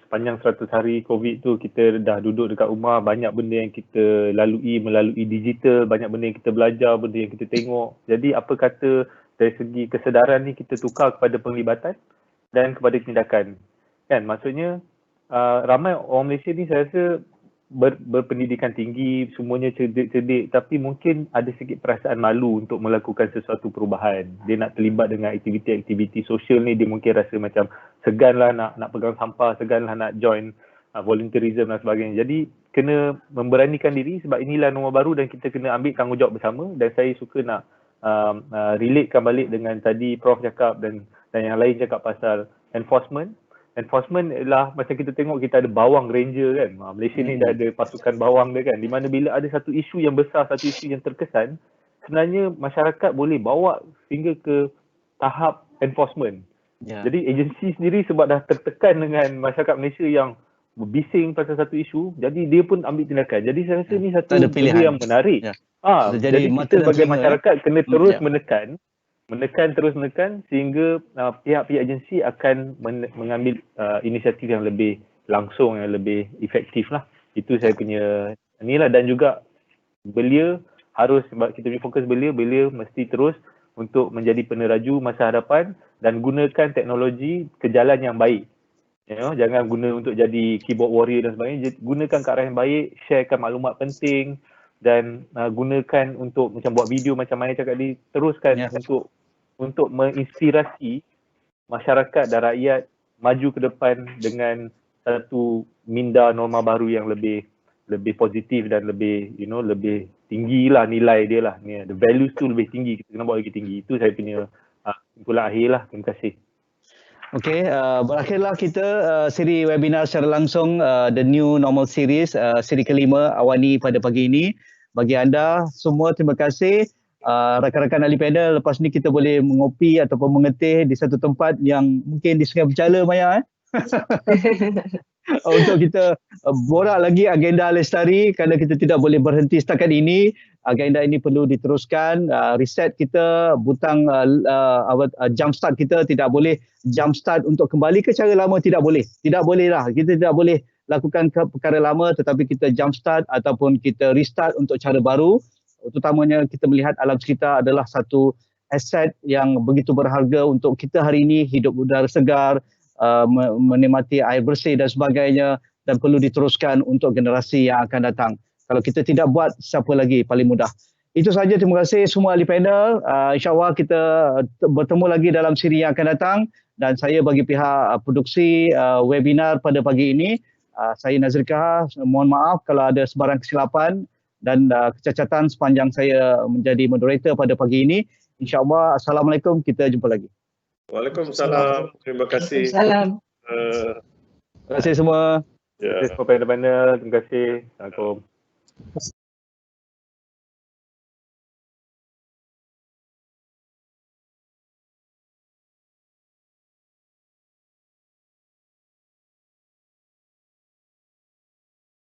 sepanjang 100 hari COVID tu kita dah duduk dekat rumah, banyak benda yang kita melalui digital, banyak benda yang kita belajar, benda yang kita tengok. Jadi apa kata dari segi kesedaran ni kita tukar kepada penglibatan dan kepada tindakan. Kan, maksudnya ramai orang Malaysia ni saya rasa berpendidikan tinggi, semuanya cerdik-cerdik, tapi mungkin ada sikit perasaan malu untuk melakukan sesuatu perubahan. Dia nak terlibat dengan aktiviti-aktiviti sosial ni, dia mungkin rasa macam seganlah nak pegang sampah, seganlah nak join volunteerism dan sebagainya. Jadi kena memberanikan diri sebab inilah norma baru dan kita kena ambil tanggungjawab bersama. Dan saya suka nak relatekan balik dengan tadi Prof cakap dan yang lain cakap pasal enforcement. Enforcement ialah macam kita tengok kita ada bawang ranger kan. Malaysia ni dah ada pasukan bawang dia kan. Di mana bila ada satu isu yang besar, satu isu yang terkesan, sebenarnya masyarakat boleh bawa hingga ke tahap enforcement. Jadi agensi sendiri sebab dah tertekan dengan masyarakat Malaysia yang berbising pasal satu isu, jadi dia pun ambil tindakan. Jadi saya rasa ni satu benda yang menarik. Jadi kita sebagai masyarakat kena terus menekan sehingga pihak-pihak agensi akan mengambil inisiatif yang lebih langsung, yang lebih efektif lah. Itu saya punya inilah. Dan juga belia harus, sebab kita punya fokus belia mesti terus untuk menjadi peneraju masa hadapan dan gunakan teknologi ke jalan yang baik. Jangan guna untuk jadi keyboard warrior dan sebagainya. Gunakan ke arah yang baik, sharekan maklumat penting dan gunakan untuk macam buat video macam mana cakap tadi, teruskan untuk menginspirasi masyarakat dan rakyat maju ke depan dengan satu minda norma baru yang lebih positif dan lebih lebih tinggi lah nilai dia lah. The values tu lebih tinggi, kita kena buat lagi tinggi. Itu saya punya kumpulan akhir lah. Terima kasih. Okey, berakhirlah kita siri webinar secara langsung The New Normal Series, siri kelima Awani pada pagi ini. Bagi anda semua, terima kasih. Rakan-rakan ahli panel, lepas ni kita boleh mengopi ataupun mengetih di satu tempat yang mungkin di Sungai Bercala, Maya. Untuk kita borak lagi agenda Lestari, kerana kita tidak boleh berhenti setakat ini. Agenda ini perlu diteruskan, reset kita, butang jump start kita tidak boleh jump start untuk kembali ke cara lama, tidak boleh. Tidak boleh lah, kita tidak boleh lakukan perkara lama tetapi kita jump start ataupun kita restart untuk cara baru. Terutamanya kita melihat alam sekitar adalah satu aset yang begitu berharga untuk kita hari ini, hidup udara segar, menikmati air bersih dan sebagainya, dan perlu diteruskan untuk generasi yang akan datang. Kalau kita tidak buat, siapa lagi paling mudah. Itu sahaja, terima kasih semua ahli panel. InsyaAllah kita bertemu lagi dalam siri yang akan datang. Dan saya bagi pihak produksi webinar pada pagi ini, saya Nazri Kahar, mohon maaf kalau ada sebarang kesilapan dan kecacatan sepanjang saya menjadi moderator pada pagi ini. InsyaAllah, Assalamualaikum, kita jumpa lagi. Waalaikumsalam, terima kasih. Salam. Terima kasih semua. Terima kasih semua panel-panel. Terima kasih. Assalamualaikum.